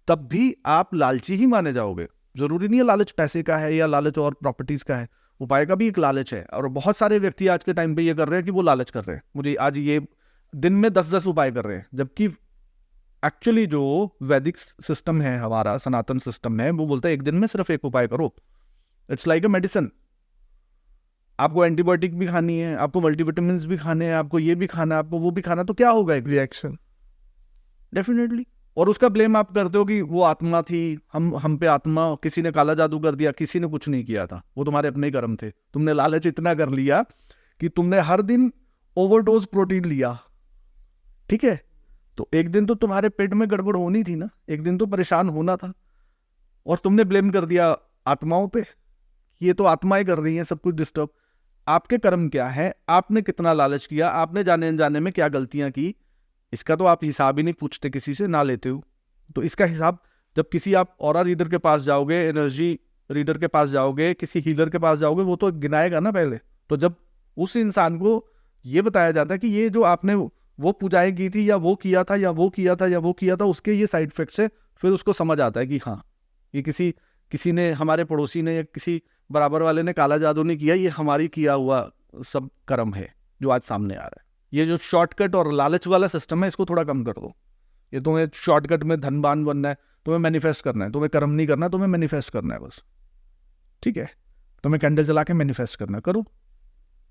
तब भी आप लालची ही माने जाओगे। जरूरी नहीं है लालच पैसे का है या लालच और प्रॉपर्टीज का है, उपाय का भी एक लालच है। और बहुत सारे व्यक्ति आज के टाइम पे ये कर रहे हैं कि वो लालच कर रहे हैं, मुझे आज ये दिन में 10-10 उपाय कर रहे हैं, जबकि एक्चुअली जो वैदिक सिस्टम है हमारा, सनातन सिस्टम है, वो बोलता है एक दिन में सिर्फ एक उपाय करो। It's like a medicine. आपको एंटीबायोटिक भी खानी है, आपको मल्टीविटामिन भी खाने हैं, आपको ये भी खाना है, आपको वो भी खाना, तो क्या होगा एक रिएक्शन डेफिनेटली। और उसका ब्लेम आप करते हो कि वो आत्मा थी, हम पे आत्मा, किसी ने काला जादू कर दिया, किसी ने कुछ नहीं किया था, वो तुम्हारे अपने ही कर्म थे। तुमने लालच इतना कर लिया कि तुमने हर दिन ओवरडोज प्रोटीन लिया, ठीक है, तो एक दिन तो तुम्हारे पेट में गड़बड़ होनी थी ना, एक दिन तो परेशान होना था, और तुमने ब्लेम कर दिया आत्माओं पे, ये तो आत्माएं कर रही हैं सब कुछ डिस्टर्ब। आपके कर्म क्या है, आपने कितना लालच किया, आपने जाने अनजाने में क्या गलतियां की, इसका तो आप हिसाब ही नहीं पूछते, किसी से ना लेते हो। तो इसका हिसाब जब किसी आप ऑरा रीडर के पास जाओगे, एनर्जी रीडर के पास जाओगे, किसी हीलर के पास जाओगे, वो तो गिनाएगा ना पहले। तो जब उस इंसान को ये बताया जाता है कि ये जो आपने वो पूजाएं की थी, या वो किया था, या वो किया था, या वो किया था, उसके ये साइड इफेक्ट्स है, फिर उसको समझ आता है कि हाँ ये किसी ने, हमारे पड़ोसी ने या किसी बराबर वाले ने काला जादू नहीं किया, ये हमारी किया हुआ सब कर्म है जो आज सामने आ रहा है। ये जो शॉर्टकट और लालच वाला सिस्टम है, इसको थोड़ा कम कर दो। ये तुम्हें शॉर्टकट में धनवान बनना है, तुम्हें मैनिफेस्ट करना है, तुम्हें कर्म नहीं करना, तुम्हें मैनिफेस्ट करना है बस, ठीक है। तुम्हें कैंडल जला के मैनिफेस्ट करना, करो।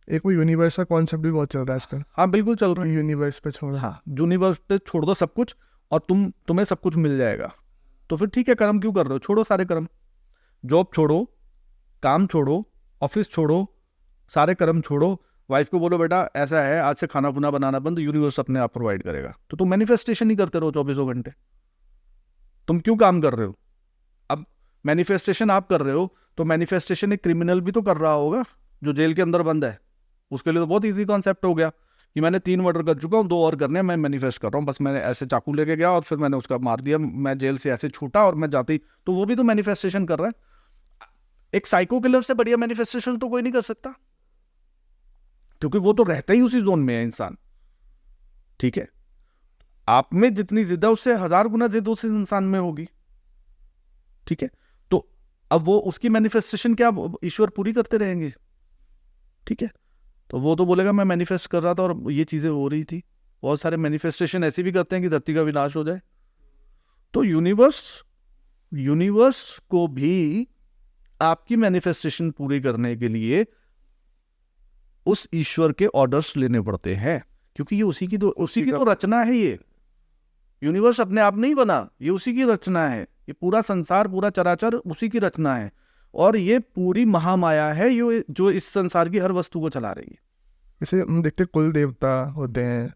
एक वो यूनिवर्स का कॉन्सेप्ट भी बहुत चल रहा है आजकल। हाँ बिल्कुल चल रहा है, यूनिवर्स पे छोड़ो। हाँ यूनिवर्स पे छोड़ दो सब कुछ, और तुम्हें सब कुछ मिल जाएगा। तो फिर ठीक है, कर्म क्यों कर रहे हो, छोड़ो सारे कर्म, जॉब छोड़ो, काम छोड़ो, ऑफिस छोड़ो, सारे कर्म छोड़ो। वाइफ को बोलो बेटा ऐसा है, आज से खाना खुना बनाना बंद, यूनिवर्स अपने आप प्रोवाइड करेगा। तो तुम मैनिफेस्टेशन ही करते रहो 24 घंटे, तुम क्यों काम कर रहे हो? अब मैनिफेस्टेशन आप कर रहे हो, तो मैनिफेस्टेशन एक क्रिमिनल भी तो कर रहा होगा जो जेल के अंदर बंद है। उसके लिए तो बहुत इजी कॉन्सेप्ट हो गया कि मैंने 3 मर्डर कर चुका हूँ, 2 और करने हैं, मैं मैनिफेस्ट कर रहा हूँ, बस मैंने ऐसे चाकू लेके गया और फिर मैंने उसका मार दिया, मैं जेल से ऐसे छूटा और मैं जाती, तो वो भी तो मैनिफेस्टेशन कर रहा है। एक साइको किलर से बढ़िया मैनिफेस्टेशन तो कोई नहीं कर सकता, क्योंकि वो तो रहता ही उसी जोन में है इंसान, ठीक है। आप में जितनी जिद है उससे 1000 गुना जिद उस इंसान में होगी, ठीक है। तो अब वो उसकी मैनिफेस्टेशन क्या ईश्वर पूरी करते रहेंगे, ठीक है। तो वो तो बोलेगा मैं मैनिफेस्ट कर रहा था और ये चीजें हो रही थी। बहुत सारे मैनिफेस्टेशन ऐसे भी करते हैं कि धरती का विनाश हो जाए। तो यूनिवर्स को भी आपकी मैनिफेस्टेशन पूरी करने के लिए उस ईश्वर के ऑर्डर्स लेने पड़ते हैं, क्योंकि ये उसी की तो रचना है। ये यूनिवर्स अपने आप नहीं बना, ये उसी की रचना है। ये पूरा संसार, पूरा चराचर उसी की रचना है। और ये पूरी महामाया है ये जो इस संसार की हर वस्तु को चला रही है। जैसे हम देखते हैं कुल देवता होते हैं,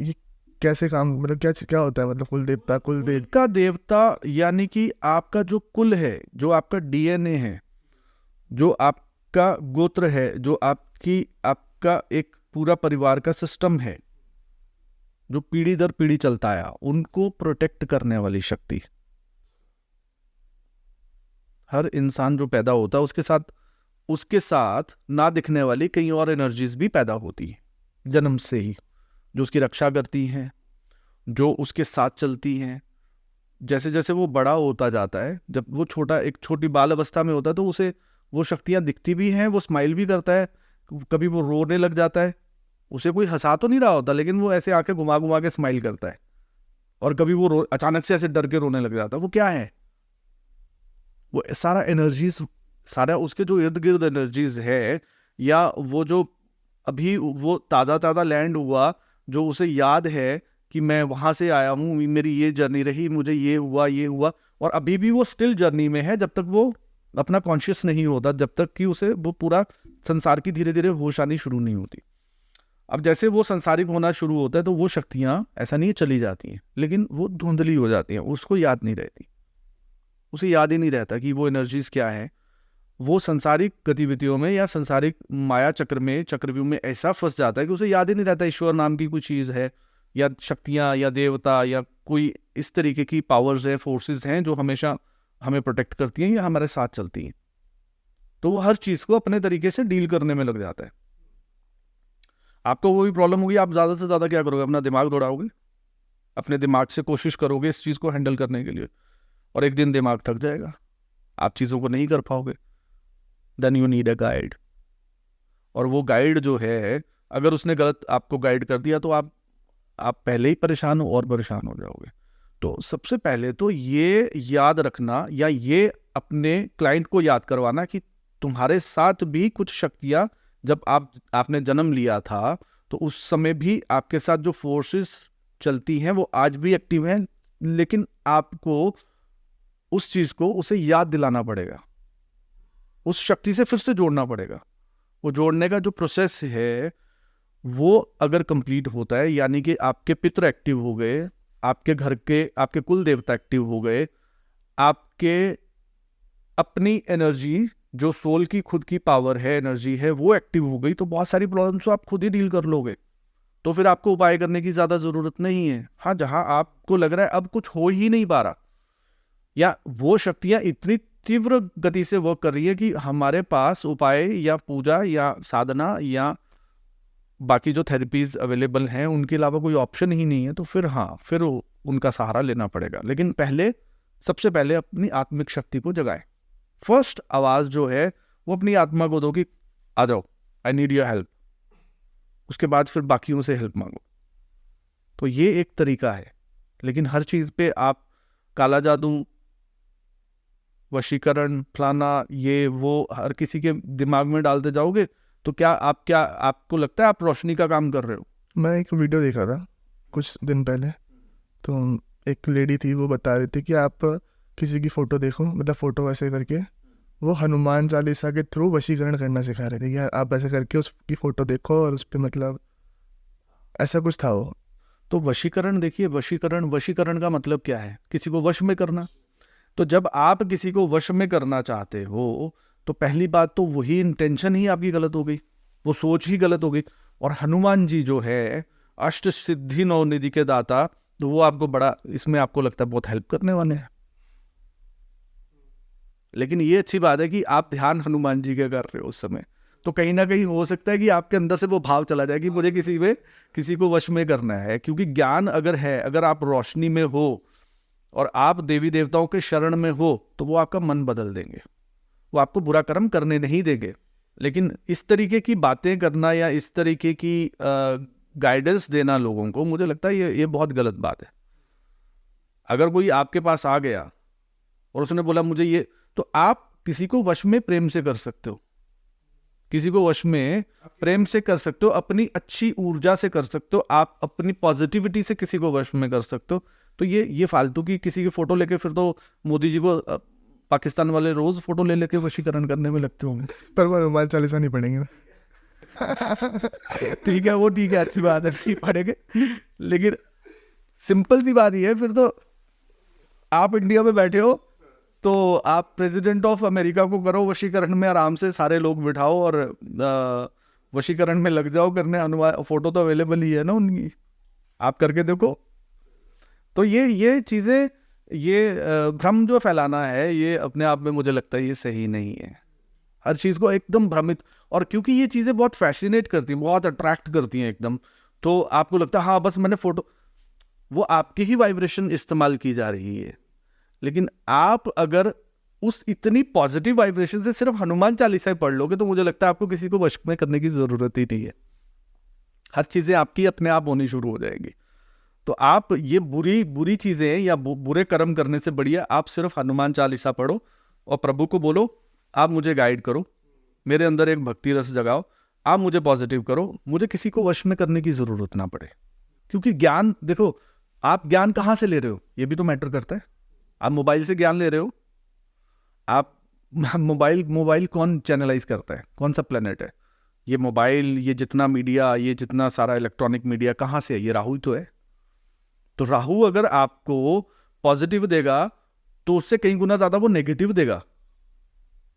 ये कैसे काम, मतलब क्या क्या होता है, मतलब कुल देवता, कुल देव का देवता यानी कि आपका जो कुल है, जो आपका डीएनए है, जो आपका गोत्र है, जो आपका एक पूरा परिवार का सिस्टम है, जो पीढ़ी दर पीढ़ी चलता आया, उनको प्रोटेक्ट करने वाली शक्ति। हर इंसान जो पैदा होता है उसके साथ ना दिखने वाली कई और एनर्जीज भी पैदा होती है जन्म से ही, जो उसकी रक्षा करती हैं, जो उसके साथ चलती हैं। जैसे जैसे वो बड़ा होता जाता है, जब वो एक छोटी बाल अवस्था में होता है तो उसे वो शक्तियां दिखती भी हैं, वो स्माइल भी करता है, कभी वो रोने लग जाता है, उसे कोई हंसा तो नहीं रहा होता लेकिन वो ऐसे आंखें घुमा घुमा के स्माइल करता है, और कभी वो अचानक से ऐसे डर के रोने लग जाता है। वो क्या है? वो सारा एनर्जीज, सारा उसके जो इर्द गिर्द एनर्जीज है, या वो जो अभी वो ताज़ा लैंड हुआ, जो उसे याद है कि मैं वहाँ से आया हूँ, मेरी ये जर्नी रही, मुझे ये हुआ, और अभी भी वो स्टिल जर्नी में है जब तक वो अपना कॉन्शियस नहीं होता, जब तक कि उसे वो पूरा संसार की धीरे धीरे होश आनी शुरू नहीं होती। अब जैसे वो संसारिक होना शुरू होता है तो वो शक्तियाँ ऐसा नहीं चली जाती हैं, लेकिन वो धुंधली हो जाती हैं, उसको याद नहीं रहती, उसे याद ही नहीं रहता कि वो एनर्जीज क्या है। वो संसारिक गतिविधियों में या संसारिक माया चक्रव्यूह में ऐसा फंस जाता है कि उसे याद ही नहीं रहता ईश्वर नाम की कोई चीज़ है, या शक्तियाँ, या देवता, या कोई इस तरीके की पावर्स है, फोर्सेस हैं जो हमेशा हमें प्रोटेक्ट करती हैं या हमारे साथ चलती हैं। तो वो हर चीज़ को अपने तरीके से डील करने में लग जाता है। आपको वो भी प्रॉब्लम होगी, आप ज़्यादा से ज़्यादा क्या करोगे? अपना दिमाग दौड़ाओगे, अपने दिमाग से कोशिश करोगे इस चीज़ को हैंडल करने के लिए, और एक दिन दिमाग थक जाएगा, आप चीज़ों को नहीं कर पाओगे। Then you need a guide. और वो गाइड जो है, अगर उसने गलत आपको गाइड कर दिया तो आप पहले ही परेशान हो और परेशान हो जाओगे। तो सबसे पहले तो ये याद रखना, या ये अपने क्लाइंट को याद करवाना कि तुम्हारे साथ भी कुछ शक्तियाँ, जब आपने जन्म लिया था तो उस समय भी आपके साथ जो फोर्सेस चलती हैं वो आज भी एक्टिव हैं, लेकिन आपको उस चीज़ को उसे याद दिलाना पड़ेगा, उस शक्ति से फिर से जोड़ना पड़ेगा। वो जोड़ने का जो प्रोसेस है वो अगर कंप्लीट होता है, यानी कि आपके पितृ एक्टिव हो गए, आपके घर के आपके कुल देवता एक्टिव हो गए, आपके अपनी एनर्जी जो सोल की खुद की पावर है, एनर्जी है, वो एक्टिव हो गई, तो बहुत सारी प्रॉब्लम्स आप खुद ही डील कर लोगे। तो फिर आपको उपाय करने की ज़्यादा ज़रूरत नहीं है। हाँ, जहाँ आपको लग रहा है अब कुछ हो ही नहीं पा रहा, या वो शक्तियाँ इतनी तीव्र गति से वर्क कर रही है कि हमारे पास उपाय या पूजा या साधना या बाकी जो थेरेपीज अवेलेबल हैं उनके अलावा कोई ऑप्शन ही नहीं है, तो फिर हाँ, फिर उनका सहारा लेना पड़ेगा। लेकिन सबसे पहले अपनी आत्मिक शक्ति को जगाएं। फर्स्ट आवाज़ जो है वो अपनी आत्मा को दो कि आ जाओ, आई नीड योर हेल्प। उसके बाद फिर बाकियों से हेल्प मांगो। तो ये एक तरीका है, लेकिन हर चीज़ पे आप काला जादू, वशीकरण, फलाना, ये वो हर किसी के दिमाग में डालते जाओगे तो क्या आपको लगता है आप रोशनी का काम कर रहे हो? मैं एक वीडियो देख रहा था कुछ दिन पहले, तो एक लेडी थी, वो बता रही थी कि आप किसी की फ़ोटो देखो, मतलब फ़ोटो ऐसे करके वो हनुमान चालीसा के थ्रू वशीकरण करना सिखा रहे थे कि आप ऐसे करके उसकी फ़ोटो देखो और उस पर, मतलब ऐसा कुछ था वो। तो वशीकरण, देखिए वशीकरण का मतलब क्या है? किसी को वश में करना। तो जब आप किसी को वश में करना चाहते हो तो पहली बात तो वही इंटेंशन ही आपकी गलत हो गई, वो सोच ही गलत हो गई। और हनुमान जी जो है अष्ट सिद्धि नौ निधि के दाता, तो वो आपको बड़ा, इसमें आपको लगता है बहुत हेल्प करने वाले हैं। लेकिन ये अच्छी बात है कि आप ध्यान हनुमान जी के कर रहे हो उस समय, तो कहीं ना कहीं हो सकता है कि आपके अंदर से वो भाव चला जाए कि मुझे किसी को वश में करना है। क्योंकि ज्ञान अगर है, अगर आप रोशनी में हो और आप देवी देवताओं के शरण में हो, तो वो आपका मन बदल देंगे, वो आपको बुरा कर्म करने नहीं देंगे। लेकिन इस तरीके की बातें करना या इस तरीके की गाइडेंस देना लोगों को, मुझे लगता है ये बहुत गलत बात है। अगर कोई आपके पास आ गया और उसने बोला मुझे ये, तो आप किसी को वश में प्रेम से कर सकते हो, किसी को वश में प्रेम से कर सकते हो, अपनी अच्छी ऊर्जा से कर सकते हो, आप अपनी पॉजिटिविटी से किसी को वश में कर सकते हो। तो ये फालतू की किसी की फोटो लेके फिर तो मोदी जी को पाकिस्तान वाले रोज फोटो ले लेके वशीकरण करने में लगते होंगे। पर वो हनुमान चालीसा नहीं पढ़ेंगे ना। ठीक है, वो ठीक है, अच्छी बात है, नहीं पढ़ेंगे, लेकिन सिंपल सी बात ये है, फिर तो आप इंडिया में बैठे हो तो आप प्रेसिडेंट ऑफ अमेरिका को करो वशीकरण में, आराम से सारे लोग बिठाओ और वशीकरण में लग जाओ करने। अनुवाद फोटो तो अवेलेबल ही है ना उनकी, आप करके देखो। तो ये चीज़ें, ये भ्रम जो फैलाना है, ये अपने आप में मुझे लगता है ये सही नहीं है। हर चीज़ को एकदम भ्रमित, और क्योंकि ये चीज़ें बहुत फैसिनेट करती हैं, बहुत अट्रैक्ट करती हैं एकदम, तो आपको लगता है हाँ बस मैंने फोटो, वो आपकी ही वाइब्रेशन इस्तेमाल की जा रही है। लेकिन आप अगर उस इतनी पॉजिटिव वाइब्रेशन से सिर्फ हनुमान चालीसा पढ़ लोगे तो मुझे लगता है आपको किसी को वश में करने की ज़रूरत ही नहीं है। हर चीज़ें आपकी अपने आप होनी शुरू हो जाएंगी। तो आप ये बुरी चीज़ें या बुरे कर्म करने से बढ़िया आप सिर्फ हनुमान चालीसा पढ़ो और प्रभु को बोलो आप मुझे गाइड करो, मेरे अंदर एक भक्ति रस जगाओ, आप मुझे पॉजिटिव करो, मुझे किसी को वश में करने की ज़रूरत ना पड़े। क्योंकि ज्ञान, देखो आप ज्ञान कहाँ से ले रहे हो ये भी तो मैटर करता है। आप मोबाइल से ज्ञान ले रहे हो, आप मोबाइल कौन चैनलाइज करता है, कौन सा प्लेनेट है? ये मोबाइल, ये जितना मीडिया, ये जितना सारा इलेक्ट्रॉनिक मीडिया कहाँ से है? ये राहु ही तो है। तो राहु अगर आपको पॉजिटिव देगा तो उससे कई गुना ज्यादा वो नेगेटिव देगा,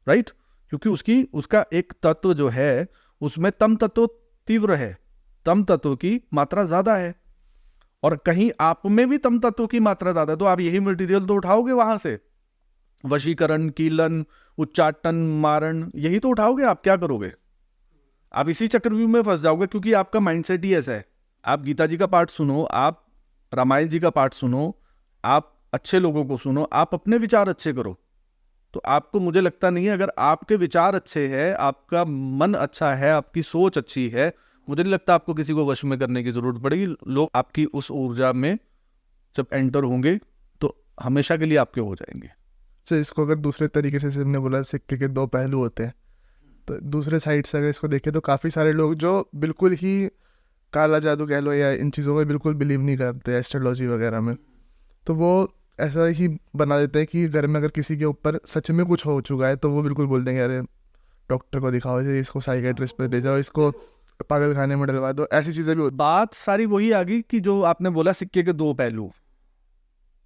राइट? क्योंकि उसका एक तत्व जो है उसमें तम तत्व तीव्र है, तम तत्व की मात्रा ज्यादा है, और कहीं आप में भी तम तत्व की मात्रा ज्यादा है, तो आप यही मटेरियल तो उठाओगे वहां से, वशीकरण, कीलन, उच्चाटन, मारण, यही तो उठाओगे। आप क्या करोगे? आप इसी चक्रव्यूह में फंस जाओगे, क्योंकि आपका माइंडसेट ही ऐसा है। आप गीता जी का पाठ सुनो, आप रामायण जी का पाठ सुनो, आप अच्छे लोगों को सुनो, आप अपने विचार अच्छे करो, तो आपको, मुझे लगता नहीं है, अगर आपके विचार अच्छे हैं, आपका मन अच्छा है, आपकी सोच अच्छी है, मुझे नहीं लगता आपको किसी को वश में करने की जरूरत पड़ेगी। लोग आपकी उस ऊर्जा में जब एंटर होंगे तो हमेशा के लिए आपके हो जाएंगे। तो इसको अगर दूसरे तरीके से, हमने बोला सिक्के के दो पहलू होते हैं, तो दूसरे साइड से अगर इसको देखें तो काफ़ी सारे लोग जो बिल्कुल ही काला जादू कह लो या इन चीज़ों में बिल्कुल बिलीव नहीं करते, एस्ट्रोलॉजी वगैरह में, तो वो ऐसा ही बना देते हैं कि घर में अगर किसी के ऊपर सच में कुछ हो चुका है तो वो बिल्कुल बोल देंगे अरे डॉक्टर को दिखाओ, इसको साइकेट्रिस्ट पे ले जाओ, इसको पागल खाने में डलवा दो, ऐसी चीज़ें भी होती। बात सारी वही आ गई कि जो आपने बोला सिक्के के दो पहलू,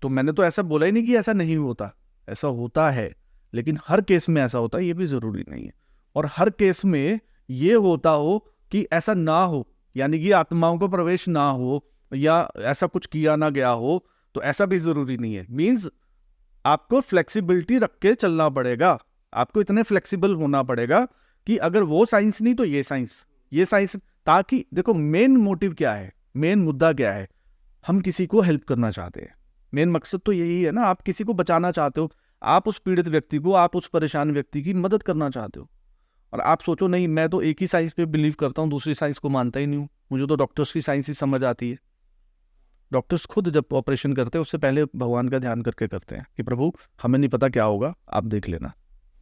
तो मैंने तो ऐसा बोला ही नहीं कि ऐसा नहीं होता, ऐसा होता है, लेकिन हर केस में ऐसा होता है ये भी जरूरी नहीं है। और हर केस में ये होता हो कि ऐसा ना हो, यानी कि आत्माओं को प्रवेश ना हो या ऐसा कुछ किया ना गया हो, तो ऐसा भी जरूरी नहीं है। मीन्स आपको फ्लेक्सिबिलिटी रख के चलना पड़ेगा, आपको इतने फ्लेक्सिबल होना पड़ेगा कि अगर वो साइंस नहीं तो ये साइंस, ये साइंस, ताकि देखो मेन मोटिव क्या है, मेन मुद्दा क्या है, हम किसी को हेल्प करना चाहते हैं। मेन मकसद तो यही है ना, आप किसी को बचाना चाहते हो, आप उस पीड़ित व्यक्ति को, आप उस परेशान व्यक्ति की मदद करना चाहते हो। और आप सोचो नहीं मैं तो एक ही साइंस पे बिलीव करता हूँ, दूसरी साइंस को मानता ही नहीं हूँ, मुझे तो डॉक्टर्स की साइंस ही समझ आती है। डॉक्टर्स खुद जब ऑपरेशन करते हैं उससे पहले भगवान का ध्यान करके करते हैं कि प्रभु हमें नहीं पता क्या होगा, आप देख लेना।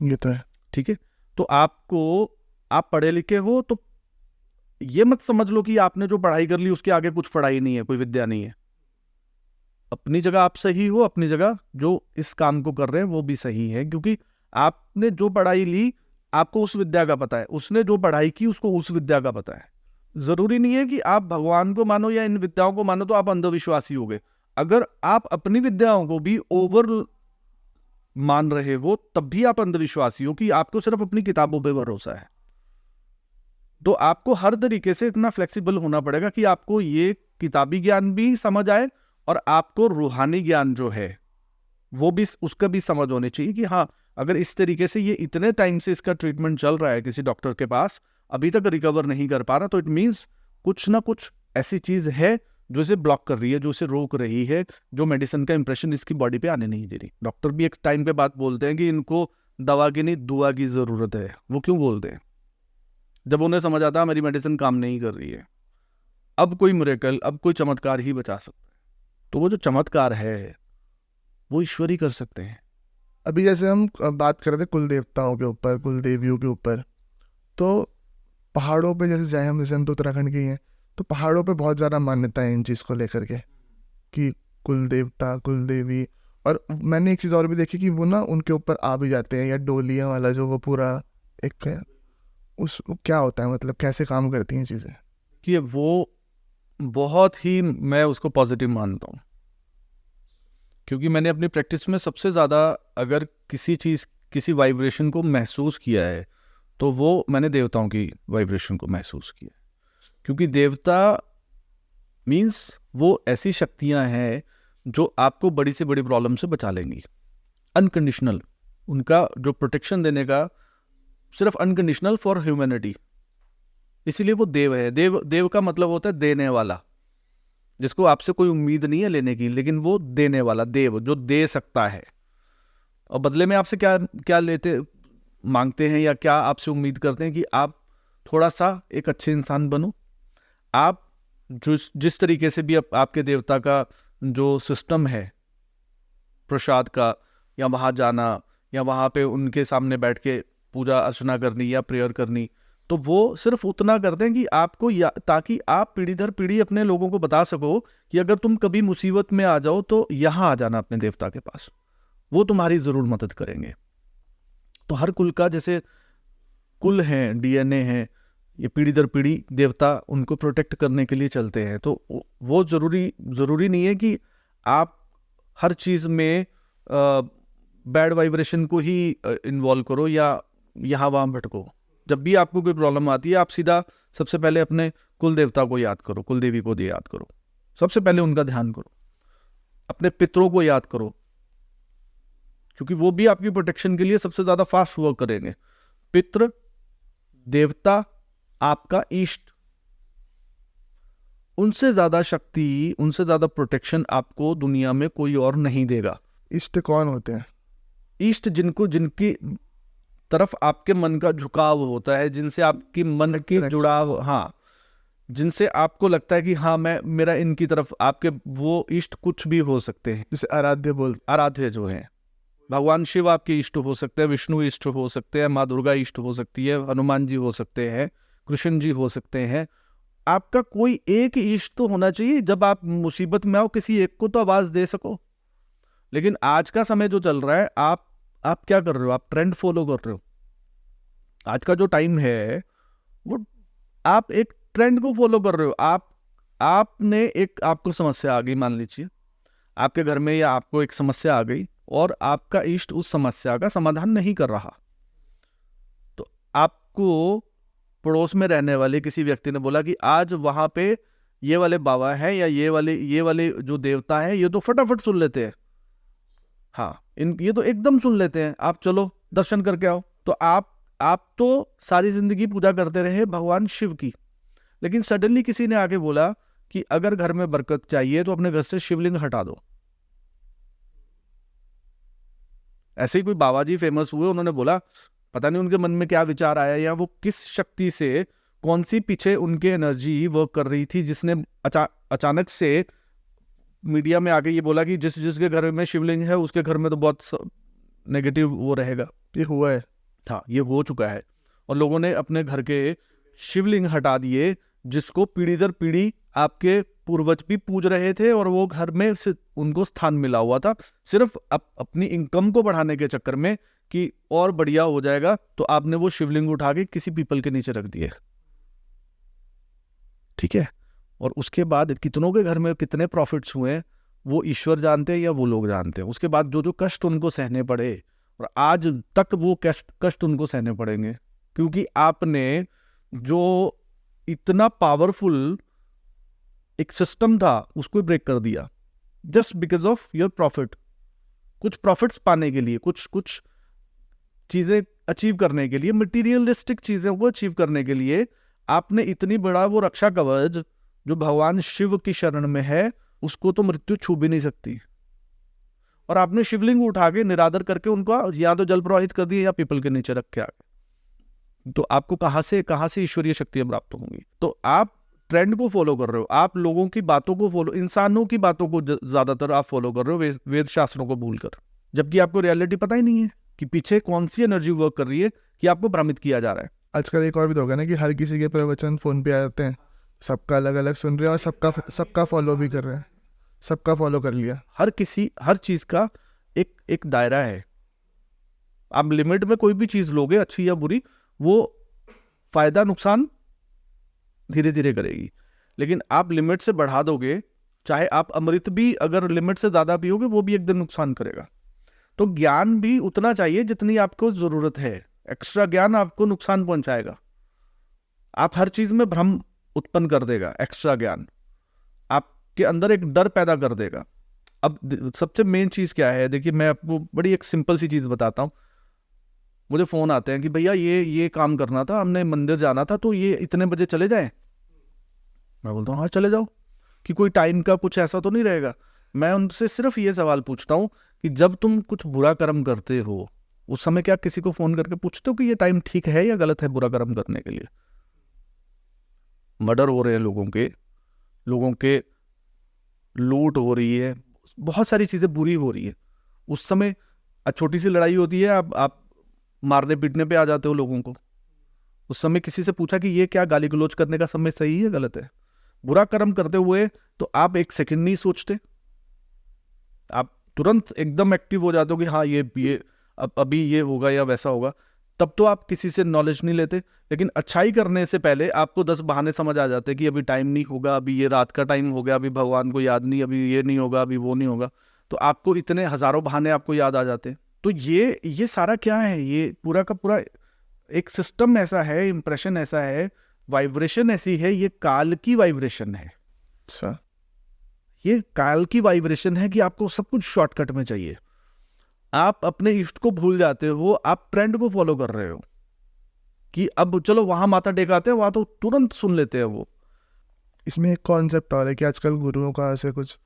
ये तो है, ठीक है। तो आपको, आप पढ़े लिखे हो तो ये मत समझ लो कि आपने जो पढ़ाई कर ली उसके आगे कुछ पढ़ाई नहीं है, कोई विद्या नहीं है। अपनी जगह आप सही हो, अपनी जगह जो इस काम को कर रहे हैं वो भी सही है, क्योंकि आपने जो पढ़ाई ली आपको उस विद्या का पता है, उसने जो पढ़ाई की उसको उस विद्या का पता है। जरूरी नहीं है कि आप भगवान को मानो या इन विद्याओं को मानो तो आप अंधविश्वासी हो गए। अगर आप अपनी विद्याओं को भी ओवर मान रहे हो तब भी आप अंधविश्वासी हो, कि आपको सिर्फ अपनी किताबों पे भरोसा है। तो आपको हर तरीके से इतना फ्लेक्सिबल होना पड़ेगा कि आपको ये किताबी ज्ञान भी समझ आए और आपको रूहानी ज्ञान जो है वो भी, उसका भी समझ होनी चाहिए कि हाँ अगर इस तरीके से ये इतने टाइम से इसका ट्रीटमेंट चल रहा है किसी डॉक्टर के पास, अभी तक रिकवर नहीं कर पा रहा, तो इट मीन्स कुछ ना कुछ ऐसी चीज है जो इसे ब्लॉक कर रही है, जो इसे रोक रही है, जो मेडिसिन का इंप्रेशन इसकी बॉडी पे आने नहीं दे रही। डॉक्टर भी एक टाइम के बाद बोलते हैं कि इनको दवा की नहीं दुआ की जरूरत है। वो क्यों बोलते हैं? जब उन्हें समझ आता है मेरी मेडिसिन काम नहीं कर रही है, अब कोई मिरेकल, अब कोई चमत्कार ही बचा सकता है। तो वो जो चमत्कार है वो ईश्वर ही कर सकते हैं। अभी जैसे हम बात कर रहे थे कुल देवताओं के ऊपर, कुल देवियों के ऊपर, तो पहाड़ों पे जैसे जाए हम, जैसे हम तो उत्तराखंड के ही हैं, तो पहाड़ों पे बहुत ज़्यादा मान्यता है इन चीज़ को लेकर के कि कुल देवता, कुल देवी, और मैंने एक चीज़ और भी देखी कि वो ना उनके ऊपर आ भी जाते हैं, या डोलियाँ वाला जो वो पूरा एक उस क्या होता है, मतलब कैसे काम करती हैं चीज़ें? कि वो बहुत ही, मैं उसको पॉजिटिव मानता हूँ, क्योंकि मैंने अपनी प्रैक्टिस में सबसे ज़्यादा अगर किसी वाइब्रेशन को महसूस किया है तो वो मैंने देवताओं की वाइब्रेशन को महसूस किया है। क्योंकि देवता मीन्स वो ऐसी शक्तियां हैं जो आपको बड़ी से बड़ी प्रॉब्लम से बचा लेंगी, अनकंडीशनल। उनका जो प्रोटेक्शन देने का सिर्फ अनकंडीशनल फॉर ह्यूमैनिटी, इसीलिए वो देव है। देव का मतलब होता है देने वाला, जिसको आपसे कोई उम्मीद नहीं है लेने की, लेकिन वो देने वाला देव जो दे सकता है। और बदले में आपसे क्या क्या मांगते हैं या क्या आपसे उम्मीद करते हैं कि आप थोड़ा सा एक अच्छे इंसान बनो। आप जिस तरीके से भी आपके देवता का जो सिस्टम है प्रसाद का, या वहाँ जाना, या वहाँ पे उनके सामने बैठ के पूजा अर्चना करनी या प्रेयर करनी, तो वो सिर्फ उतना करते हैं कि आपको ताकि आप पीढ़ी दर पीढ़ी अपने लोगों को बता सको कि अगर तुम कभी मुसीबत में आ जाओ तो यहाँ आ जाना अपने देवता के पास, वो तुम्हारी जरूर मदद करेंगे। तो हर कुल का जैसे कुल है, डीएनए है, ये पीढ़ी दर पीढ़ी देवता उनको प्रोटेक्ट करने के लिए चलते हैं। तो वो जरूरी नहीं है कि आप हर चीज में बैड वाइब्रेशन को ही इन्वॉल्व करो या यहाँ वहाँ भटको। जब भी आपको कोई प्रॉब्लम आती है, आप सीधा सबसे पहले अपने कुल देवता को याद करो, कुल देवी को याद करो, सबसे पहले उनका ध्यान करो, अपने पितरों को याद करो, क्योंकि वो भी आपकी प्रोटेक्शन के लिए सबसे ज्यादा फास्ट वर्क करेंगे। पितृ, देवता, आपका इष्ट, उनसे ज्यादा शक्ति, उनसे ज्यादा प्रोटेक्शन आपको दुनिया में कोई और नहीं देगा। इष्ट कौन होते हैं? इष्ट जिनकी तरफ आपके मन का झुकाव होता है, जिनसे आपकी मन की जुड़ाव, हाँ, जिनसे आपको लगता है कि हाँ मेरा इनकी तरफ, आपके वो इष्ट कुछ भी हो सकते हैं। जैसे आराध्य जो है, भगवान शिव आपके इष्ट हो सकते हैं, विष्णु इष्ट हो सकते हैं, माँ दुर्गा इष्ट हो सकती है, हनुमान जी हो सकते हैं, कृष्ण जी हो सकते हैं। आपका कोई एक इष्ट तो होना चाहिए, जब आप मुसीबत में आओ किसी एक को तो आवाज दे सको। लेकिन आज का समय जो चल रहा है, आप क्या कर रहे हो? आप ट्रेंड फॉलो कर रहे हो। आज का जो टाइम है वो आप एक ट्रेंड को फॉलो कर रहे हो। आपने एक, आपको समस्या आ गई, मान लीजिए आपके घर में, या आपको एक समस्या आ गई और आपका इष्ट उस समस्या का समाधान नहीं कर रहा, तो आपको पड़ोस में रहने वाले किसी व्यक्ति ने बोला कि आज वहां पे ये वाले बाबा हैं, या ये वाले जो देवता हैं, ये तो फटाफट सुन लेते हैं, हाँ ये तो एकदम सुन लेते हैं, आप चलो दर्शन करके आओ। तो आप तो सारी जिंदगी पूजा करते रहे भगवान शिव की, लेकिन सडनली किसी ने आके बोला कि अगर घर में बरकत चाहिए तो अपने घर से शिवलिंग हटा दो। ऐसे ही कोई बाबा जी फेमस हुए, उन्होंने बोला, पता नहीं उनके मन में क्या विचार आया, या वो किस शक्ति से, कौन सी पीछे उनके एनर्जी वर्क कर रही थी, जिसने अचानक से मीडिया में आके ये बोला कि जिसके घर में शिवलिंग है उसके घर में तो बहुत नेगेटिव वो रहेगा। ये हुआ है, हाँ ये हो चुका है, और लोगों ने अपने घर के शिवलिंग हटा दिए, जिसको पीढ़ी दर पीढ़ी आपके पूर्वज भी पूज रहे थे, और वो घर में उनको स्थान मिला हुआ था। सिर्फ अपनी इनकम को बढ़ाने के चक्कर में कि और बढ़िया हो जाएगा, तो आपने वो शिवलिंग उठा के किसी पीपल के नीचे रख दिए, ठीक है। और उसके बाद कितनों के घर में कितने प्रॉफिट्स हुए वो ईश्वर जानते हैं या वो लोग जानते हैं। उसके बाद जो कष्ट उनको सहने पड़े, और आज तक वो कष्ट उनको सहने पड़ेंगे, क्योंकि आपने जो इतना पावरफुल एक सिस्टम था उसको ब्रेक कर दिया, just because of your profit. कुछ प्रॉफिट्स पाने के लिए, कुछ चीजें अचीव करने के लिए, मटीरियलिस्टिक चीजों को अचीव करने के लिए आपने इतनी बड़ा वो रक्षा कवच जो भगवान शिव की शरण में है, उसको तो मृत्यु छू भी नहीं सकती, और आपने शिवलिंग उठा के निरादर करके उनको या तो जल प्रवाहित कर दिया या पीपल के नीचे रख के आ गए। तो आपको कहां से ईश्वरीय शक्तियां प्राप्त होंगी? तो आप ट्रेंड को फॉलो कर रहे हो, आप लोगों की बातों को फॉलो, इंसानों की बातों को ज्यादातर आप फॉलो कर रहे हो, वेद शास्त्रों को भूलकर, जबकि आपको रियलिटी पता ही नहीं है कि पीछे कौन सी एनर्जी वर्क कर रही है कि आपको भ्रमित किया जा रहा है। आजकल एक और भी तो होगा ना कि हर किसी के प्रवचन फोन पे आ जाते हैं, सबका अलग अलग सुन रहे हैं और सबका फॉलो भी कर रहे हैं, सबका फॉलो कर लिया। हर चीज का एक दायरा है। आप लिमिट में कोई भी चीज लोगे, अच्छी या बुरी, वो फायदा नुकसान धीरे धीरे करेगी। लेकिन आप लिमिट से बढ़ा दोगे, चाहे आप अमृत भी अगर लिमिट से ज्यादा पियोगे, वो भी एक दिन नुकसान करेगा। तो ज्ञान भी उतना चाहिए जितनी आपको जरूरत है। एक्स्ट्रा ज्ञान आपको नुकसान पहुंचाएगा। आप हर चीज में भ्रम उत्पन्न कर देगा। एक्स्ट्रा ज्ञान आपके अंदर एक डर पैदा कर देगा। अब सबसे मेन चीज क्या है, देखिए मैं आपको बड़ी एक सिंपल सी चीज बताता हूँ। मुझे फोन आते हैं कि भैया ये काम करना था, हमने मंदिर जाना था, तो ये इतने बजे चले जाएं। मैं बोलता हूँ हाँ चले जाओ, कि कोई टाइम का कुछ ऐसा तो नहीं रहेगा। मैं उनसे सिर्फ ये सवाल पूछता हूँ कि जब तुम कुछ बुरा कर्म करते हो, उस समय क्या किसी को फोन करके पूछते हो कि ये टाइम ठीक है या गलत है बुरा कर्म करने के लिए? मर्डर हो रहे हैं लोगों के लूट हो रही है, बहुत सारी चीजें बुरी हो रही है। उस समय छोटी सी लड़ाई होती है, आप मारने पीटने पे आ जाते हो लोगों को। उस समय किसी से पूछा कि ये क्या गाली गलौज करने का समय सही है गलत है? बुरा कर्म करते हुए तो आप एक सेकंड नहीं सोचते, आप तुरंत एकदम एक्टिव हो जाते हो कि हाँ ये अभी ये होगा या वैसा होगा। तब तो आप किसी से नॉलेज नहीं लेते। लेकिन अच्छाई करने से पहले आपको 10 बहाने समझ आ जाते कि अभी टाइम नहीं होगा, अभी ये रात का टाइम हो गया, अभी भगवान को याद नहीं, अभी ये नहीं होगा, अभी वो नहीं होगा। तो आपको इतने हजारों बहाने आपको याद आ जाते। तो ये सारा क्या है? ये पूरा का पूरा एक सिस्टम ऐसा है, इंप्रेशन ऐसा है, वाइब्रेशन ऐसी है, ये काल की वाइब्रेशन है। अच्छा, ये काल की वाइब्रेशन है कि आपको सब कुछ शॉर्टकट में चाहिए। आप अपने इष्ट को भूल जाते हो, आप ट्रेंड को फॉलो कर रहे हो कि अब चलो वहां माथा टेकाते हैं, वहां तो तुरंत सुन लेते हैं वो। इसमें एक कॉन्सेप्ट और है कि आजकल गुरुओं का ऐसे कुछ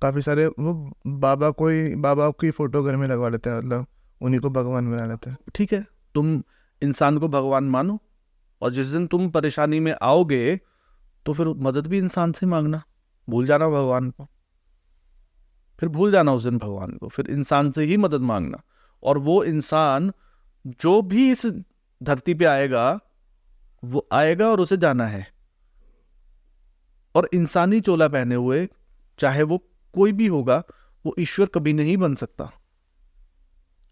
काफ़ी सारे वो बाबा की फ़ोटो घर में लगवा लेते हैं, मतलब उन्हीं को भगवान बना लेते हैं। ठीक है, तुम इंसान को भगवान मानो, और जिस दिन तुम परेशानी में आओगे तो फिर मदद भी इंसान से मांगना। भूल जाना भगवान को, फिर भूल जाना उस दिन भगवान को, फिर इंसान से ही मदद मांगना। और वो इंसान जो भी इस धरती पे आएगा, वो आएगा और उसे जाना है। और इंसानी चोला पहने हुए चाहे वो कोई भी होगा, वो ईश्वर कभी नहीं बन सकता।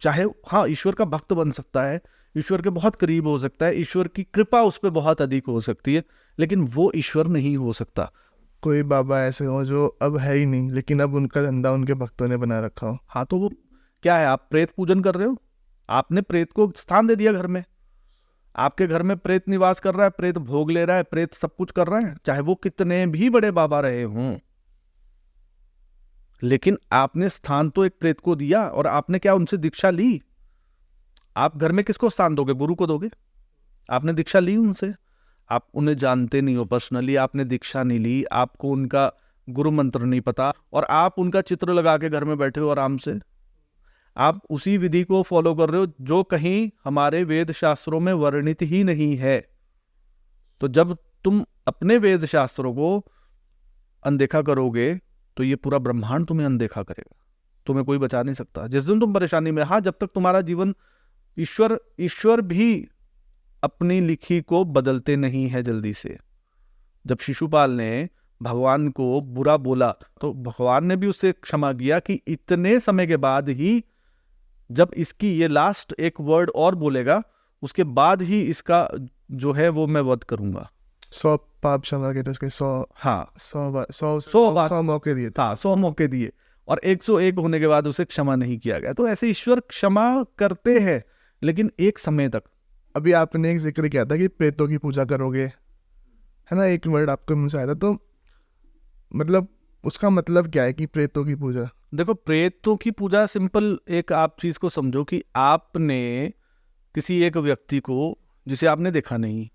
चाहे हाँ ईश्वर का भक्त बन सकता है, ईश्वर के बहुत करीब हो सकता है, ईश्वर की कृपा उस पर बहुत अधिक हो सकती है, लेकिन वो ईश्वर नहीं हो सकता। कोई बाबा ऐसे हो जो अब है ही नहीं, लेकिन अब उनका धंधा उनके भक्तों ने बना रखा हो। हाँ, तो वो क्या है? आप प्रेत पूजन कर रहे हो, आपने प्रेत को स्थान दे दिया घर में। आपके घर में प्रेत निवास कर रहा है, प्रेत भोग ले रहा है, प्रेत सब कुछ कर रहा है, चाहे वो कितने भी बड़े बाबा रहे हों। लेकिन आपने स्थान तो एक प्रेत को दिया, और आपने क्या उनसे दीक्षा ली? आप घर में किसको स्थान दोगे? गुरु को दोगे। आपने दीक्षा ली उनसे, आप उन्हें जानते नहीं हो पर्सनली, आपने दीक्षा नहीं ली, आपको उनका गुरु मंत्र नहीं पता, और आप उनका चित्र लगा के घर में बैठे हो आराम से। आप उसी विधि को फॉलो कर रहे हो जो कहीं हमारे वेद शास्त्रों में वर्णित ही नहीं है। तो जब तुम अपने वेद शास्त्रों को अनदेखा करोगे, तो ये पूरा ब्रह्मांड तुम्हें अनदेखा करेगा, तुम्हें कोई बचा नहीं सकता। जिस दिन तुम परेशानी में, हाँ, जब तक तुम्हारा जीवन, ईश्वर भी अपनी लिखी को बदलते नहीं है जल्दी से। जब शिशुपाल ने भगवान को बुरा बोला, तो भगवान ने भी उससे क्षमा किया कि इतने समय के बाद ही, जब इसकी ये लास्ट एक वर्ड और बोलेगा, उसके बाद ही इसका जो है वो मैं वध करूंगा। 100 पाप क्षमा के, उसके 100 हाँ 100 मौके दिए थे। हाँ 100 मौके दिए, और 101 होने के बाद उसे क्षमा नहीं किया गया। तो ऐसे ईश्वर क्षमा करते हैं, लेकिन एक समय तक। अभी आपने एक जिक्र किया था कि प्रेतों की पूजा करोगे, है ना, एक वर्ड आपके मुंह से आया था, तो मतलब उसका मतलब क्या है कि प्रेतों की पूजा? देखो, प्रेतों की पूजा सिंपल एक आप चीज को समझो कि आपने किसी एक व्यक्ति को, जिसे आपने देखा नहीं,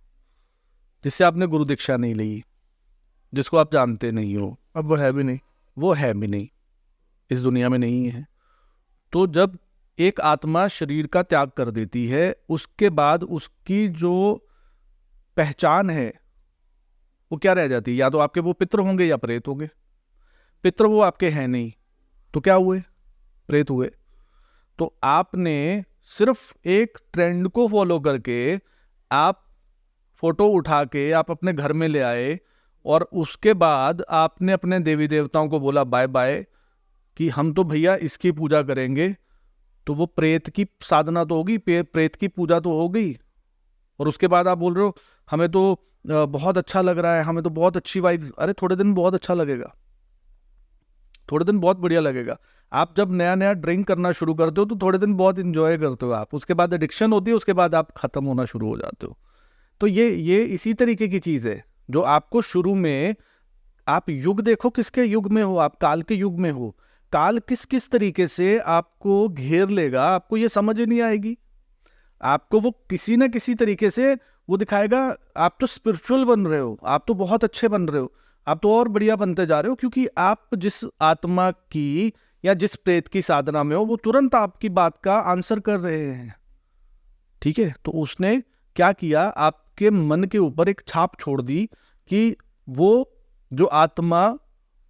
जिससे आपने गुरु दीक्षा नहीं ली, जिसको आप जानते नहीं हो, अब वो है भी नहीं, इस दुनिया में नहीं है। तो जब एक आत्मा शरीर का त्याग कर देती है, उसके बाद उसकी जो पहचान है वो क्या रह जाती है? या तो आपके वो पितृ होंगे या प्रेत होंगे। पितृ वो आपके हैं नहीं, तो क्या हुए? प्रेत हुए। तो आपने सिर्फ एक ट्रेंड को फॉलो करके आप फोटो उठा के आप अपने घर में ले आए, और उसके बाद आपने अपने देवी देवताओं को बोला बाय बाय, कि हम तो भैया इसकी पूजा करेंगे, तो वो प्रेत की साधना तो होगी, प्रेत की पूजा तो हो गई, और उसके बाद आप बोल रहे हो हमें तो बहुत अच्छा लग रहा है, हमें तो बहुत अच्छी वाइब्स। अरे थोड़े दिन बहुत अच्छा लगेगा, थोड़े दिन बहुत बढ़िया लगेगा। आप जब नया नया ड्रिंक करना शुरू करते हो तो थोड़े दिन बहुत इंजॉय करते हो आप, उसके बाद एडिक्शन होती है, उसके बाद आप खत्म होना शुरू हो जाते हो। तो ये इसी तरीके की चीज है जो आपको शुरू में, आप युग देखो किसके युग में हो, आप काल के युग में हो, काल किस किस तरीके से आपको घेर लेगा आपको ये समझ ही नहीं आएगी। आपको वो किसी ना किसी तरीके से वो दिखाएगा आप तो स्पिरिचुअल बन रहे हो, आप तो बहुत अच्छे बन रहे हो, आप तो और बढ़िया बनते जा रहे हो, क्योंकि आप जिस आत्मा की या जिस प्रेत की साधना में हो वो तुरंत आपकी बात का आंसर कर रहे हैं। ठीक है, तो उसने क्या किया, आपके मन के ऊपर एक छाप छोड़ दी कि वो जो आत्मा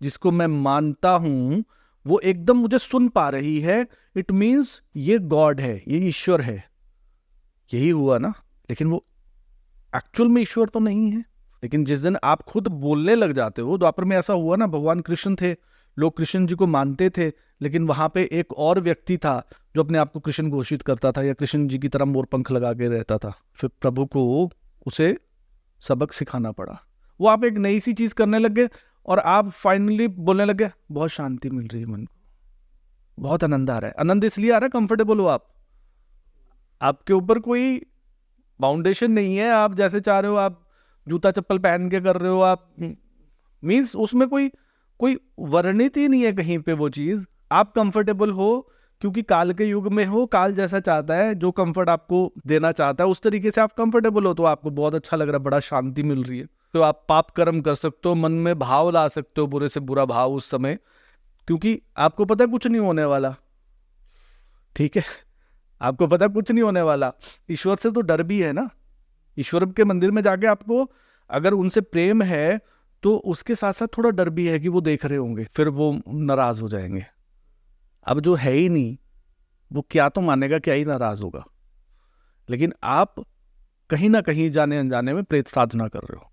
जिसको मैं मानता हूं वो एकदम मुझे सुन पा रही है, इट मीन्स ये गॉड है, ये ईश्वर है। यही हुआ ना, लेकिन वो एक्चुअल में ईश्वर तो नहीं है। लेकिन जिस दिन आप खुद बोलने लग जाते हो, द्वापर में ऐसा हुआ ना, भगवान कृष्ण थे, लोग कृष्ण जी को मानते थे, लेकिन वहां पे एक और व्यक्ति था जो अपने आप को कृष्ण घोषित करता था या कृष्ण जी की तरह मोर पंख लगा के रहता था। फिर प्रभु को उसे सबक सिखाना पड़ा। वो आप एक नई सी चीज करने लगे और आप फाइनली बोलने लगे बहुत शांति मिल रही है मन को, बहुत आनंद आ रहा है। आनंद इसलिए आ रहा है कंफर्टेबल हो आप, आपके ऊपर कोई बाउंडेशन नहीं है, आप जैसे चाह रहे हो आप जूता चप्पल पहन के कर रहे हो आप, मीन्स उसमें कोई कोई वर्णित ही नहीं है कहीं पे वो चीज। आप कंफर्टेबल हो क्योंकि काल के युग में हो, काल जैसा चाहता है, जो कंफर्ट आपको देना चाहता है उस तरीके से आप कंफर्टेबल हो, तो आपको बहुत अच्छा लग रहा है, बड़ा शांति मिल रही है। तो आप पाप कर्म कर सकते हो, मन में भाव ला सकते हो, बुरे से बुरा भाव उस समय, क्योंकि आपको पता कुछ नहीं होने वाला। ठीक है, आपको पता कुछ नहीं होने वाला। ईश्वर से तो डर भी है ना, ईश्वर के मंदिर में जाके आपको अगर उनसे प्रेम है तो उसके साथ साथ थोड़ा डर भी है कि वो देख रहे होंगे, फिर वो नाराज हो जाएंगे। अब जो है ही नहीं वो क्या तो मानेगा, क्या ही नाराज होगा। लेकिन आप कहीं ना कहीं जाने अनजाने में प्रेत साधना कर रहे हो,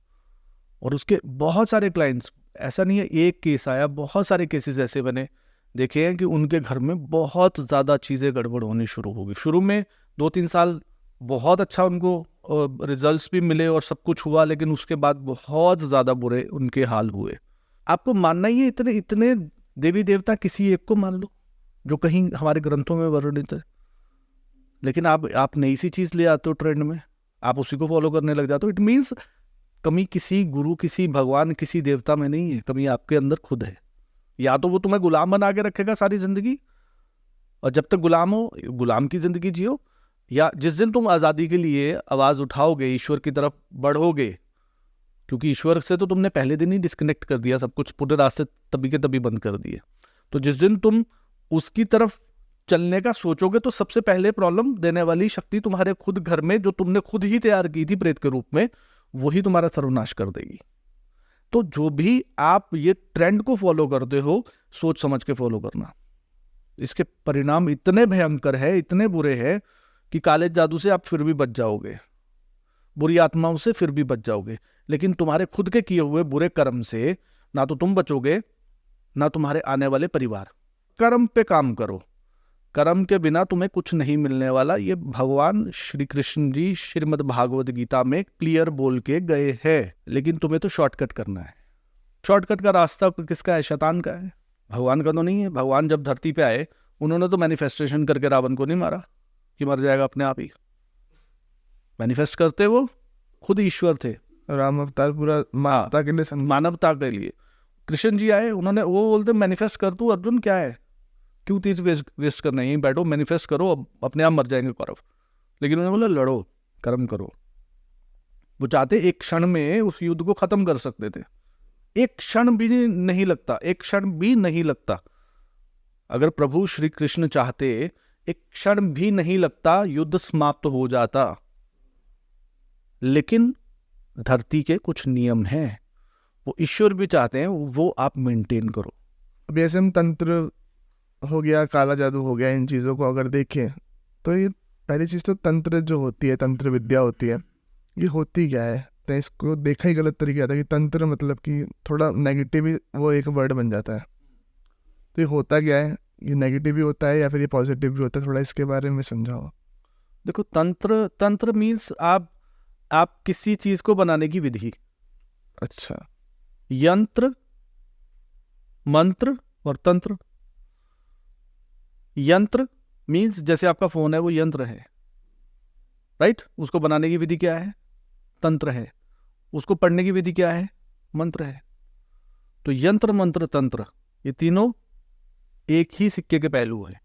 और उसके बहुत सारे क्लाइंट्स, ऐसा नहीं है एक केस आया, बहुत सारे केसेस ऐसे बने देखे हैं कि उनके घर में बहुत ज़्यादा चीज़ें गड़बड़ होनी शुरू हो गई। शुरू में 2-3 साल बहुत अच्छा उनको रिजल्ट्स भी मिले और सब कुछ हुआ, लेकिन उसके बाद बहुत ज़्यादा बुरे उनके हाल हुए। आपको मानना ही है इतने इतने देवी देवता, किसी एक को मान लो जो कहीं हमारे ग्रंथों में वर्णित है, लेकिन आप नई सी चीज़ ले आते हो ट्रेंड में, आप उसी को फॉलो करने लग जाते हो। इट मीन्स कमी किसी गुरु, किसी भगवान, किसी देवता में नहीं है, कमी आपके अंदर खुद है। या तो वो तुम्हें गुलाम बना के रखेगा सारी जिंदगी, और जब तक गुलाम हो गुलाम की जिंदगी जियो, या जिस दिन तुम आज़ादी के लिए आवाज़ उठाओगे, ईश्वर की तरफ बढ़ोगे, क्योंकि ईश्वर से तो तुमने पहले दिन ही डिस्कनेक्ट कर दिया, सब कुछ पूरे रास्ते तभी के तभी बंद कर दिए। तो जिस दिन तुम उसकी तरफ चलने का सोचोगे तो सबसे पहले प्रॉब्लम देने वाली शक्ति तुम्हारे खुद घर में, जो तुमने खुद ही तैयार की थी प्रेत के रूप में, वही तुम्हारा सर्वनाश कर देगी। तो जो भी आप ये ट्रेंड को फॉलो करते हो, सोच समझ के फॉलो करना। इसके परिणाम इतने भयंकर है, इतने बुरे हैं कि काले जादू से आप फिर भी बच जाओगे, बुरी आत्माओं से फिर भी बच जाओगे, लेकिन तुम्हारे खुद के किए हुए बुरे कर्म से ना तो तुम बचोगे ना तुम्हारे आने वाले परिवार। कर्म पे काम करो, कर्म के बिना तुम्हें कुछ नहीं मिलने वाला। ये भगवान श्री कृष्ण जी श्रीमद् भागवत गीता में क्लियर बोल के गए हैं, लेकिन तुम्हें तो शॉर्टकट करना है। शॉर्टकट का रास्ता किसका है? शैतान का है, भगवान का तो नहीं है। भगवान जब धरती पे आए उन्होंने तो मैनिफेस्टेशन करके रावण को नहीं मारा कि मर जाएगा अपने आप ही, मैनिफेस्ट करते वो खुद ईश्वर थे। राम अवतार पूरा मानवता के लिए, मानवता के लिए कृष्ण जी आए, उन्होंने वो बोलते मैनिफेस्ट कर तू अर्जुन, क्या है क्यों चीज वेस्ट करना है, यहीं बैठो मैनिफेस्ट करो, अब अपने आप मर जाएंगे कौरव। लेकिन उन्होंने बोला लड़ो, कर्म करो। वो चाहते एक क्षण में उस युद्ध को खत्म कर सकते थे, एक क्षण भी नहीं लगता, एक क्षण भी नहीं लगता। अगर प्रभु श्री कृष्ण चाहते एक क्षण भी नहीं लगता, युद्ध समाप्त हो जाता। लेकिन धरती के कुछ नियम हैं, वो ईश्वर भी चाहते हैं, वो आप मेंटेन करो। अब ऐसे हम तंत्र हो गया, काला जादू हो गया, इन चीज़ों को अगर देखें तो ये पहली चीज़ तो तंत्र जो होती है, तंत्र विद्या होती है, ये होती क्या है? तो इसको देखा ही गलत तरीके आता है कि तंत्र मतलब कि थोड़ा नेगेटिव ही वो एक वर्ड बन जाता है। तो ये होता क्या है? ये नेगेटिव भी होता है या फिर ये पॉजिटिव भी होता है, थोड़ा इसके बारे में समझाओ। देखो, तंत्र मीन्स आप किसी चीज को बनाने की विधि। अच्छा। यंत्र, मंत्र और तंत्र। यंत्र मीन्स जैसे आपका फोन है वो यंत्र है, राइट? उसको बनाने की विधि क्या है? तंत्र है। उसको पढ़ने की विधि क्या है? मंत्र है। तो यंत्र, मंत्र, तंत्र, ये तीनों एक ही सिक्के के पहलू हैं।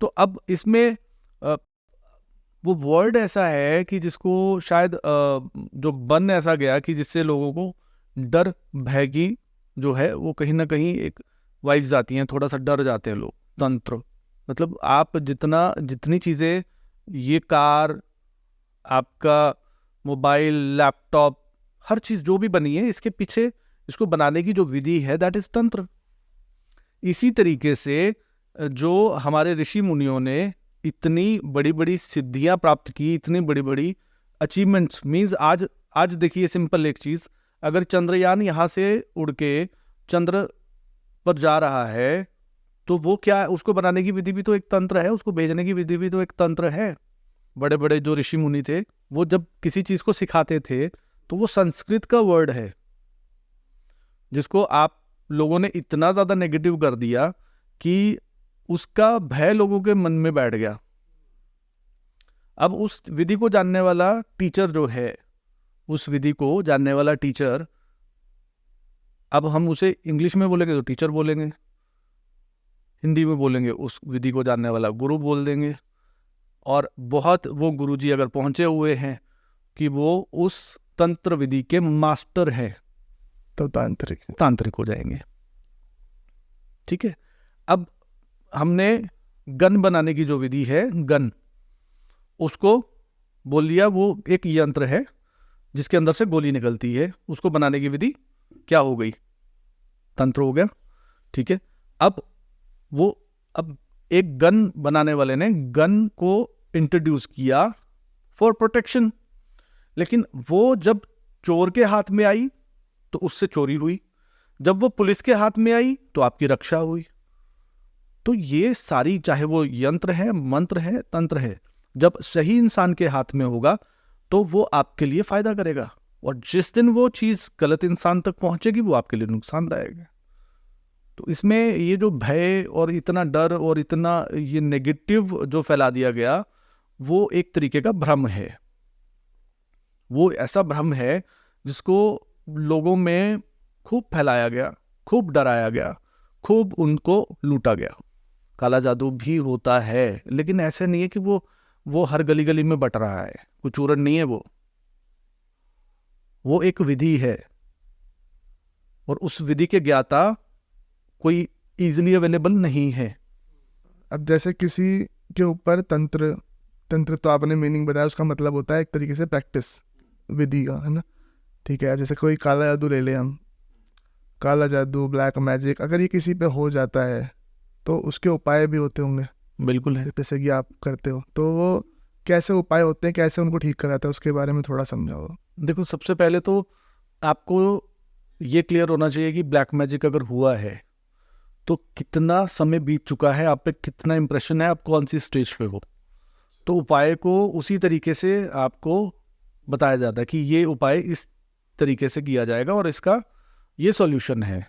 तो अब इसमें वो वर्ड ऐसा है कि जिसको शायद जो बन ऐसा गया कि जिससे लोगों को डर, भय की जो है वो कहीं ना कहीं एक वाइब्स आती हैं, थोड़ा सा डर जाते हैं लोग। तंत्र मतलब आप जितनी चीज़ें, ये कार, आपका मोबाइल, लैपटॉप, हर चीज़ जो भी बनी है, इसके पीछे इसको बनाने की जो विधि है, दैट इज तंत्र। इसी तरीके से जो हमारे ऋषि मुनियों ने इतनी बड़ी बड़ी सिद्धियां प्राप्त की, इतनी बड़ी बड़ी अचीवमेंट्स, मीन्स आज देखिए सिंपल एक चीज, अगर चंद्रयान यहाँ से उड़ के चंद्र पर जा रहा है तो वो क्या है? उसको बनाने की विधि भी तो एक तंत्र है, उसको भेजने की विधि भी तो एक तंत्र है। बड़े बड़े जो ऋषि मुनि थे वो जब किसी चीज को सिखाते थे तो वो संस्कृत का वर्ड है, जिसको आप लोगों ने इतना ज्यादा नेगेटिव कर दिया कि उसका भय लोगों के मन में बैठ गया। अब उस विधि को जानने वाला टीचर जो है, उस विधि को जानने वाला टीचर, अब हम उसे इंग्लिश में बोलेंगे तो टीचर बोलेंगे, हिंदी में बोलेंगे उस विधि को जानने वाला गुरु बोल देंगे। और बहुत वो गुरुजी अगर पहुंचे हुए हैं कि वो उस तंत्र विधि के मास्टर हैं, तो तांत्रिक हो जाएंगे। ठीक है। अब हमने गन बनाने की जो विधि है, गन, उसको बोल लिया वो एक यंत्र है जिसके अंदर से गोली निकलती है, उसको बनाने की विधि क्या हो गई? तंत्र हो गया। ठीक है। अब एक गन बनाने वाले ने गन को इंट्रोड्यूस किया फॉर प्रोटेक्शन, लेकिन वो जब चोर के हाथ में आई तो उससे चोरी हुई, जब वो पुलिस के हाथ में आई तो आपकी रक्षा हुई। तो ये सारी, चाहे वो यंत्र है, मंत्र है, तंत्र है, जब सही इंसान के हाथ में होगा तो वो आपके लिए फायदा करेगा, और जिस दिन वो चीज गलत इंसान तक पहुंचेगी वो आपके लिए नुकसानदायक है। तो इसमें ये जो भय और इतना डर और इतना ये नेगेटिव जो फैला दिया गया, वो एक तरीके का भ्रम है। वो ऐसा भ्रम है जिसको लोगों में खूब फैलाया गया, खूब डराया गया, खूब उनको लूटा गया। काला जादू भी होता है, लेकिन ऐसे नहीं है कि वो हर गली गली में बट रहा है, कुछ चूरन नहीं है वो एक विधि है, और उस विधि के ज्ञाता कोई इजीली अवेलेबल नहीं है। अब जैसे किसी के ऊपर तंत्र तो आपने मीनिंग बताया, उसका मतलब होता है एक तरीके से प्रैक्टिस, विधि का, है ना? ठीक है। जैसे कोई काला जादू ले ले हम, काला जादू, ब्लैक मैजिक, अगर ये किसी पे हो जाता है तो उसके उपाय भी होते होंगे। बिल्कुल है। जैसे कि आप करते हो, तो वो कैसे उपाय होते हैं, कैसे उनको ठीक कराते हैं, उसके बारे में थोड़ा समझाओ। देखो, सबसे पहले तो आपको ये क्लियर होना चाहिए कि ब्लैक मैजिक अगर हुआ है तो कितना समय बीत चुका है, आप पे कितना इंप्रेशन है, आप कौन सी स्टेज पे हो। तो उपाय को उसी तरीके से आपको बताया जाता है कि ये उपाय इस तरीके से किया जाएगा और इसका ये सॉल्यूशन है,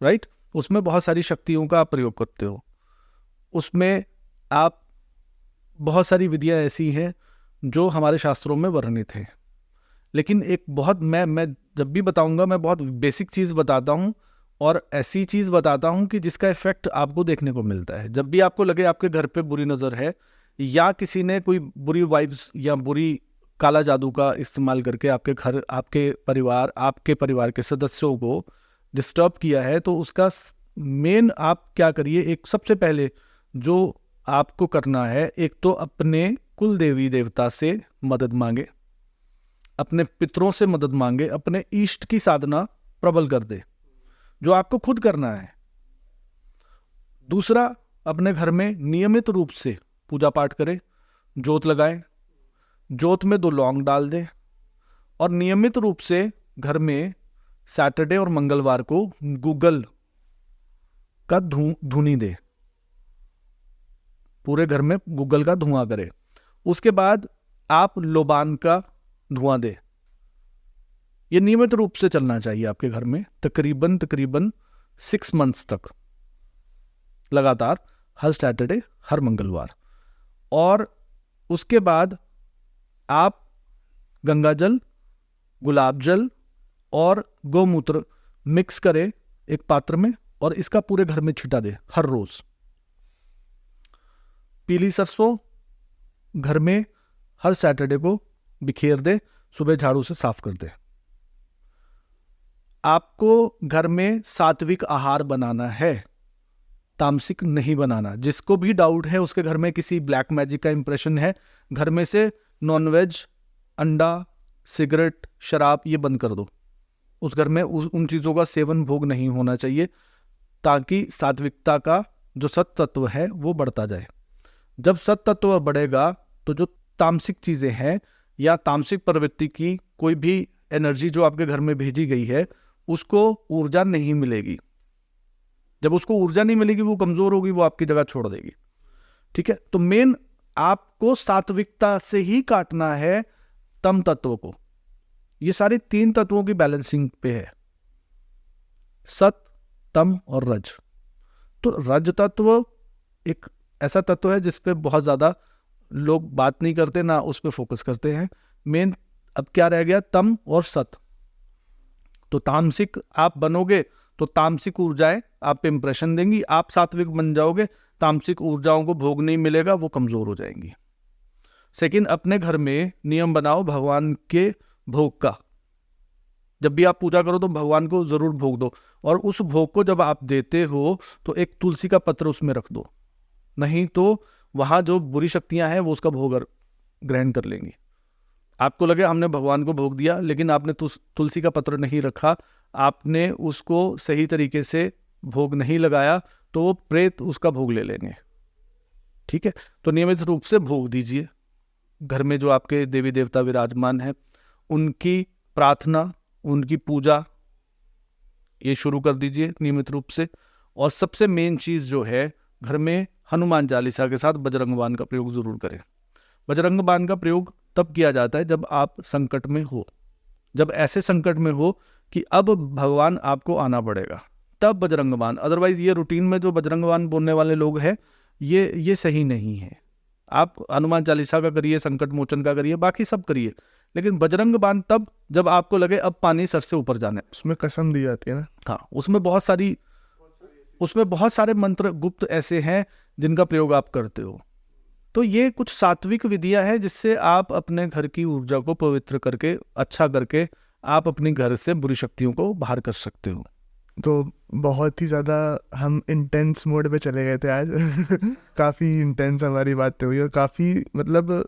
राइट? उसमें बहुत सारी शक्तियों का आप प्रयोग करते हो, उसमें आप बहुत सारी विधियां ऐसी हैं जो हमारे शास्त्रों में वर्णित है। लेकिन एक बहुत, मैं जब भी बताऊंगा मैं बहुत बेसिक चीज़ बताता हूँ, और ऐसी चीज़ बताता हूँ कि जिसका इफेक्ट आपको देखने को मिलता है। जब भी आपको लगे आपके घर पे बुरी नज़र है, या किसी ने कोई बुरी वाइब्स या बुरी काला जादू का इस्तेमाल करके आपके घर, आपके परिवार के सदस्यों को डिस्टर्ब किया है, तो उसका मेन आप क्या करिए, एक सबसे पहले जो आपको करना है, एक तो अपने कुल देवी देवता से मदद मांगे, अपने पितरों से मदद मांगे, अपने इष्ट की साधना प्रबल कर दे, जो आपको खुद करना है। दूसरा, अपने घर में नियमित रूप से पूजा पाठ करें, जोत लगाएं, जोत में 2 लौंग डाल दें, और नियमित रूप से घर में सैटरडे और मंगलवार को गूगल का धुनी दे। पूरे घर में गूगल का धुआं करे। उसके बाद आप लोबान का धुआं दे। ये नियमित रूप से चलना चाहिए आपके घर में, तकरीबन 6 मंथ्स तक, लगातार, हर सैटरडे, हर मंगलवार। और उसके बाद आप गंगा जल, गुलाब जल और गौमूत्र मिक्स करें एक पात्र में और इसका पूरे घर में छिटा दे हर रोज। पीली सरसों घर में हर सैटरडे को बिखेर दे, सुबह झाड़ू से साफ कर दे। आपको घर में सात्विक आहार बनाना है, तामसिक नहीं बनाना। जिसको भी डाउट है उसके घर में किसी ब्लैक मैजिक का इंप्रेशन है, घर में से नॉनवेज, अंडा, सिगरेट, शराब ये बंद कर दो। उस घर में उन चीज़ों का सेवन भोग नहीं होना चाहिए, ताकि सात्विकता का जो सत तत्व है वो बढ़ता जाए। जब सत तत्व बढ़ेगा तो जो तामसिक चीज़ें हैं या तामसिक प्रवृत्ति की कोई भी एनर्जी जो आपके घर में भेजी गई है उसको ऊर्जा नहीं मिलेगी। जब उसको ऊर्जा नहीं मिलेगी, वो कमज़ोर होगी, वो आपकी जगह छोड़ देगी। ठीक है, तो मेन आपको सात्विकता से ही काटना है तम तत्व को। ये सारे 3 तत्वों की बैलेंसिंग पे है, सत, तम और रज। तो रज तत्व एक ऐसा तत्व है जिस पे बहुत ज़्यादा लोग बात नहीं करते, ना उस पे फोकस करते हैं। मेन अब क्या रह गया, तम और सत। तो तामसिक आप बनोगे तो तामसिक ऊर्जाएं आप पे इंप्रेशन देंगी, आप सात्विक बन जाओगे, तामसिक ऊर्जाओं को भोग नहीं मिलेगा, वो कमज़ोर हो जाएंगी। सेकंड, अपने घर में नियम बनाओ भगवान के भोग का। जब भी आप पूजा करो तो भगवान को ज़रूर भोग दो, और उस भोग को जब आप देते हो तो एक तुलसी का पत्र उसमें रख दो, नहीं तो वहाँ जो बुरी शक्तियाँ हैं वो उसका भोग ग्रहण कर लेंगी। आपको लगे हमने भगवान को भोग दिया, लेकिन आपने तुलसी का पत्र नहीं रखा, आपने उसको सही तरीके से भोग नहीं लगाया, तो वो प्रेत उसका भोग ले लेंगे। ठीक है, तो नियमित रूप से भोग दीजिए। घर में जो आपके देवी देवता विराजमान हैं उनकी प्रार्थना, उनकी पूजा ये शुरू कर दीजिए नियमित रूप से। और सबसे मेन चीज़ जो है, घर में हनुमान चालीसा के साथ बजरंग बाण का प्रयोग ज़रूर करें। बजरंग बाण का प्रयोग तब किया जाता है जब आप संकट में हो, जब ऐसे संकट में हो कि अब भगवान आपको आना पड़ेगा, तब बजरंग बाण। अदरवाइज ये रूटीन में जो बजरंग बाण बोलने वाले लोग हैं ये सही नहीं है। आप हनुमान चालीसा का करिए, संकट मोचन का करिए, बाकी सब करिए, लेकिन बजरंग बाण तब जब आपको लगे अब पानी सर से ऊपर जाने। उसमें कसम दी जाती है ना। हाँ, उसमें बहुत सारे मंत्र गुप्त ऐसे हैं जिनका प्रयोग आप करते हो। तो ये कुछ सात्विक विधियां हैं जिससे आप अपने घर की ऊर्जा को पवित्र करके, अच्छा करके, आप अपने घर से बुरी शक्तियों को बाहर कर सकते हो। तो बहुत ही ज़्यादा हम इंटेंस मोड पे चले गए थे आज काफ़ी इंटेंस हमारी बातें हुई और काफ़ी मतलब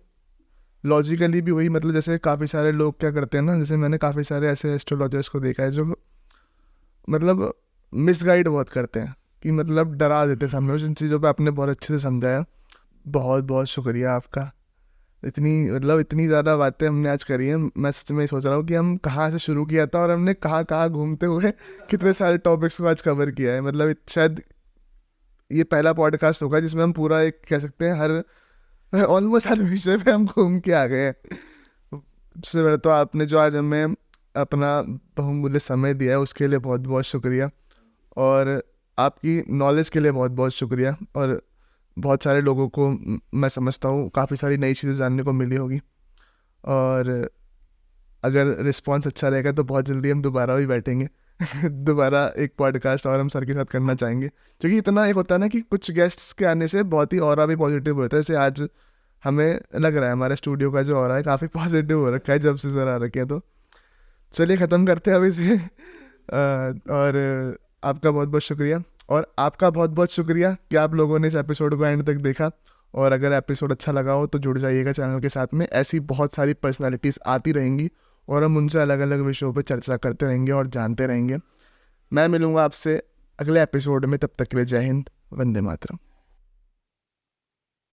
लॉजिकली भी हुई। मतलब जैसे काफ़ी सारे लोग क्या करते हैं ना, जैसे मैंने काफ़ी सारे ऐसे एस्ट्रोलॉजर्स को देखा है जो मतलब मिसगाइड बहुत करते हैं, कि मतलब डरा देते सामने। जिन चीज़ों पे आपने बहुत अच्छे से समझाया, बहुत बहुत शुक्रिया आपका। इतनी ज़्यादा बातें हमने आज करी हैं। मैं सच में सोच रहा हूँ कि हम कहाँ से शुरू किया था और हमने कहाँ कहाँ घूमते हुए कितने सारे टॉपिक्स को आज कवर किया है। मतलब शायद ये पहला पॉडकास्ट होगा जिसमें हम पूरा एक कह सकते हैं हर ऑलमोस्ट हर विषय पे हम घूम के आ गए हैं। सबसे पहले तो आपने जो आज हमें अपना बहुमूल्य समय दिया है उसके लिए बहुत बहुत शुक्रिया, और आपकी नॉलेज के लिए बहुत बहुत शुक्रिया। और बहुत सारे लोगों को मैं समझता हूँ काफ़ी सारी नई चीज़ें जानने को मिली होगी, और अगर रिस्पांस अच्छा रहेगा तो बहुत जल्दी हम दोबारा भी बैठेंगे दोबारा एक पॉडकास्ट और हम सर के साथ करना चाहेंगे। क्योंकि इतना एक होता है ना कि कुछ गेस्ट्स के आने से बहुत ही ऑरा भी पॉजिटिव होता है। जैसे आज हमें लग रहा है हमारे स्टूडियो का जो ऑरा है काफ़ी पॉजिटिव हो रखा है जब से सर आ रखे हैं। तो चलिए ख़त्म करते हैं अभी से और आपका बहुत बहुत शुक्रिया, और आपका बहुत बहुत शुक्रिया कि आप लोगों ने इस एपिसोड को एंड तक देखा। और अगर एपिसोड अच्छा लगा हो तो जुड़ जाइएगा चैनल के साथ में। ऐसी बहुत सारी पर्सनालिटीज़ आती रहेंगी और हम उनसे अलग अलग विषयों पर चर्चा करते रहेंगे और जानते रहेंगे। मैं मिलूँगा आपसे अगले एपिसोड में, तब तक के लिए जय हिंद, वंदे मातरम।